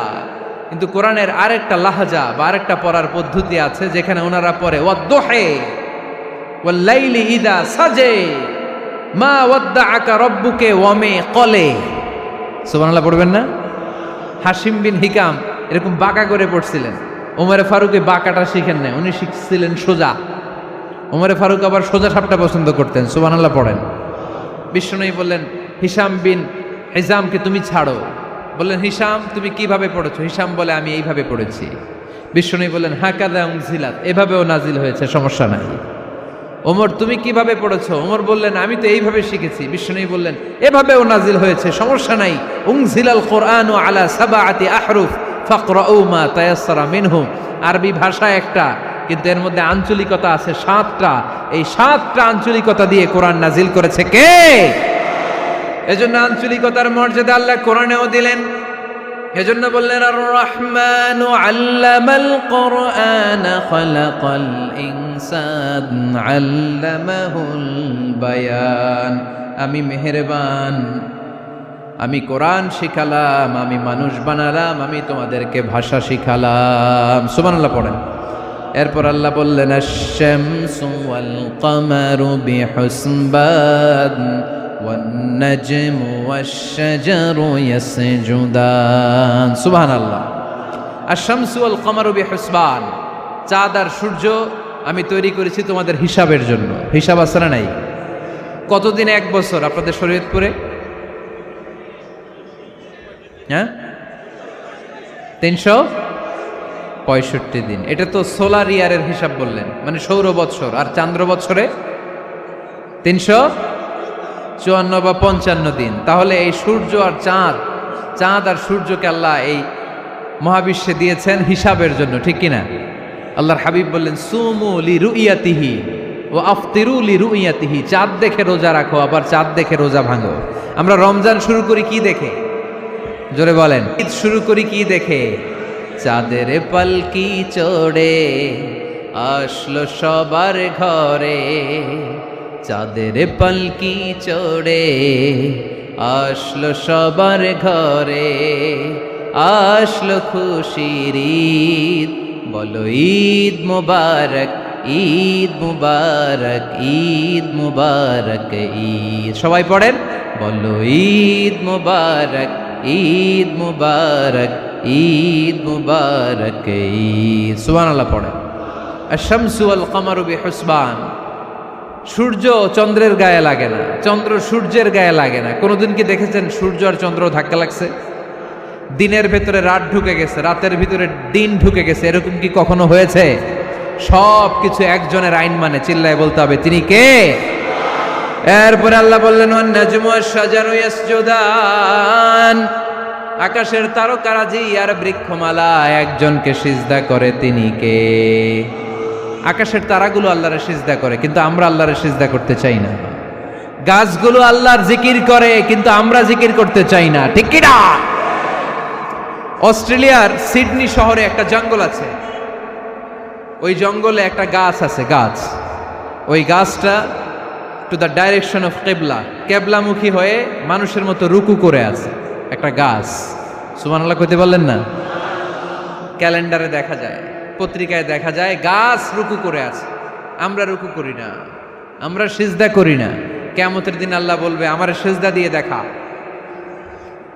কিন্তু কোরআনের আরেকটা লাহজা বা আরেকটা পড়ার পদ্ধতি আছে যেখানে ওনারা পড়ে ওয়াদ্দুহি ওয়াল্লাইলি ইযা সাজে মা ওয়াদ্দাআকা রাব্বুকা ওয়া মা ক্বালা। সুবহানাল্লাহ পড়বেন না? হাশিম বিন হিকাম এরকম বাঁকা করে পড়ছিলেন। ওমরে ফারুক বাঁকাটা শিখেন না, উনি শিখছিলেন সোজা। ওমরে ফারুক আবার সোজা সাপটা পছন্দ করতেন। সুবহানাল্লাহ পড়েন। বিষ্ণুনবী বললেন হিশাম বিন হিজামকে তুমি ছাড়ো। বললেন হিশাম তুমি কিভাবে পড়েছো? হিশাম বলে আমি এইভাবে পড়েছি। বিষ্ণুনবী বললেন হাকাযা উনজিলাত, এভাবেও নাজিল হয়েছে, সমস্যা নাই। ওমর তুমি কিভাবে পড়েছো? ওমর বললেন আমি তো এইভাবে শিখেছি। বিষ্ণুনবী বললেন এভাবেও নাজিল হয়েছে, সমস্যা নাই। উনজিলাল কুরআনু আলা সাবআতি আহরুফ ফাকরাউ মা তায়াসসারা মিনহু। আরবি ভাষা একটা, কিন্তু এর মধ্যে আঞ্চলিকতা আছে 7টা। এই 7টা আঞ্চলিকতা দিয়ে কোরআন নাজিল করেছে কে? এজন্য আঞ্চলিকতার মর্যাদা আল্লাহ কোরআনেও দিলেন। এজন্য বললেন আর রহমানু আল্লামাল কোরআন খালাকাল ইনসান আল্লামাহুল বায়ান। আমি মেহেরবান, আমি কোরআন শিখালাম, আমি মানুষ বানালাম, আমি তোমাদেরকে ভাষা শিখালাম। সুবহানাল্লাহ পড়েন। এরপর আল্লাহ বললেন আশ-শামসু ওয়াল কামারু বিহুসবান ওয়ান নাজমু ওয়াশ-শাজারু ইয়াসজুদান। সুবহানাল্লাহ। আশ-শামসু ওয়াল কামারু বিহুসবান, চাঁদ আর সূর্য আমি তৈরি করেছি তোমাদের হিসাবের জন্য। হিসাব আছে না নাই? কতদিন এক বছর আপনাদের শরীয়তপুরে? হ্যাঁ, 365 দিন। এটা তো সোলার ইয়ারের হিসাব বললেন, মানে সৌর বৎসর। আর চান্দ্র বৎসরে 354 বা 55 দিন। তাহলে এই সূর্য আর চাঁদ, চাঁদ আর সূর্যকে আল্লাহ এই মহাবিশ্বে দিয়েছেন হিসাবের জন্য, ঠিক কিনা? আল্লাহর হাবিব বললেন সুমু লিরুইয়াতিহি ওয়া আফতিরু লিরুইয়াতিহি। চাঁদ দেখে রোজা রাখো, আবার চাঁদ দেখে রোজা ভাঙো। আমরা রমজান শুরু করি কি দেখে? জোরে বলেন। ঈদ শুরু করি কি দেখে? চাঁদের পালকি চড়ে আসলো সবার ঘরে, চাঁদের পালকি চড়ে আসলো সবার ঘরে, আসলো খুশির ঈদ, বলো ঈদ মুবারক, ঈদ মুবারক, ঈদ মুবারক ঈদ। সবাই পড়েন, বলো ঈদ মুবারক, ঈদ মুবারক, ঈদ মুবারক ঈদ। সুবহানাল্লাহ পড়েন। আশ-শামসু ওয়াল কামারু বিহুসবান। সূর্য চন্দ্রের গায়ে লাগে না, চন্দ্র সূর্যের গায়ে লাগে না। কোনোদিন কি দেখেছেন সূর্য আর চন্দ্র ধাক্কা লাগছে? দিনের ভেতরে রাত ঢুকে গেছে, রাতের ভিতরে দিন ঢুকে গেছে, এরকম কি কখনো হয়েছে? সব কিছু একজনের আইন মানে, চিল্লায় বলতে হবে তিনি কে? এরপরে আল্লাহ বললেন ওয়ান নাজমু ওয়াশ-শাজারু ইয়াসজুদান। আকাশের তারকারাজি আর বৃক্ষমালা একজনকে সিজদা করে, তিনি কে? আকাশের তারাগুলো আল্লাহরে সিজদা করে, কিন্তু আমরা আল্লাহরে সিজদা করতে চাই না। গাছগুলো আল্লাহর জিকির করে, কিন্তু আমরা জিকির করতে চাই না, ঠিক কি না? অস্ট্রেলিয়ার সিডনি শহরে একটা জঙ্গল আছে। ওই জঙ্গলে একটা গাছ আছে, গাছ। ওই গাছটা টু দ্য ডাইরেকশন অফ কেবলা, কেবলামুখী হয়ে মানুষের মতো রুকু করে আছে একটা গাছ। সুবহানাল্লাহ কইতে বললেন না? ক্যালেন্ডারে দেখা যায়, পত্রিকায় দেখা যায় গাছ রুকু করে আছে। আমরা রুকু করি না, আমরা সিজদা করি না। কিয়ামতের দিন আল্লাহ বলবে আমার সিজদা দিয়ে দেখা।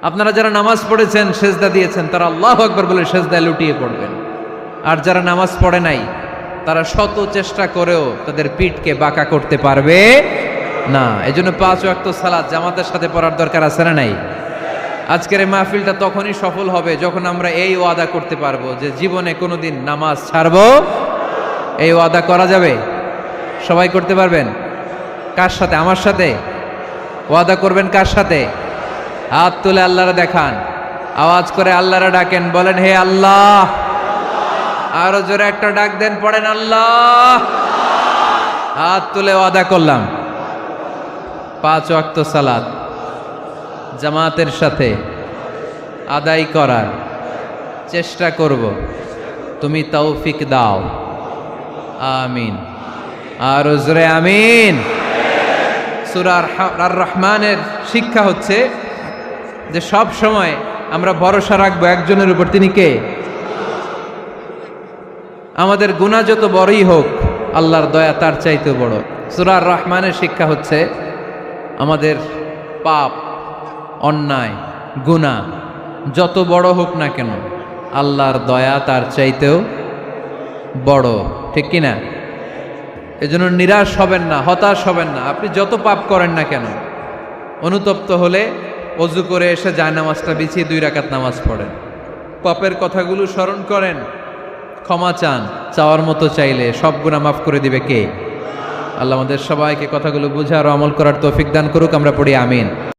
আপনারা যারা নামাজ পড়েছেন, সিজদা দিয়েছেন, তারা আল্লাহু আকবার বলে সিজদায় লুটিয়ে পড়বেন। আর যারা নামাজ পড়ে নাই, তারা শত চেষ্টা করেও তাদের পিঠকে বাঁকা করতে পারবে না। এজন্য 5 ওয়াক্ত সালাত জামাতের সাথে পড়ার দরকার আছে না নাই? আজকের এই মাহফিলটা তখনই সফল হবে যখন আমরা এই ওয়াদা করতে পারবো যে জীবনে কোনোদিন নামাজ ছাড়বো। এই ওয়াদা করা যাবে? সবাই করতে পারবেন? কার সাথে? আমার সাথে ওয়াদা করবেন। কার সাথে? হাত তুলে আল্লাহরে দেখান, আওয়াজ করে আল্লাহরে ডাকেন, বলেন হে আল্লাহ। আরো জোরে একটা ডাক দেন, পড়েন আল্লাহ। হাত তুলে ওয়াদা করলাম 5 ওয়াক্ত সালাত জামাতের সাথে আদায় করার চেষ্টা করব, তুমি তৌফিক দাও, আমিন। আর জোরে আমিন। সূরা আর রহমানের শিক্ষা হচ্ছে যে সব সময় আমরা ভরসা রাখবো একজনের উপর, তিনি কে? আমাদের গুনাহ যত বড়ই হোক, আল্লাহর দয়া তার চাইতেও বড়। সূরা আর রহমানের শিক্ষা হচ্ছে আমাদের পাপ, অন্যায়, গুনাহ যত বড় হোক না কেন, আল্লাহর দয়া তার চাইতেও বড়, ঠিক কিনা? এজন্য নিরাশ হবেন না, হতাশ হবেন না। আপনি যত পাপ করেন না কেন, অনুতপ্ত হলে ওযু করে এসে জায়নামাজটা বিছিয়ে 2 রাকাত নামাজ পড়েন, পাপের কথাগুলো স্মরণ করেন, ক্ষমা চান, চাওয়ার মতো চাইলে সব গুনাহ মাফ করে দিবে কে? আল্লাহ আমাদের সবাইকে কথাগুলো বুঝার ও আমল করার তৌফিক দান করুক। আমরা পড়ি আমিন।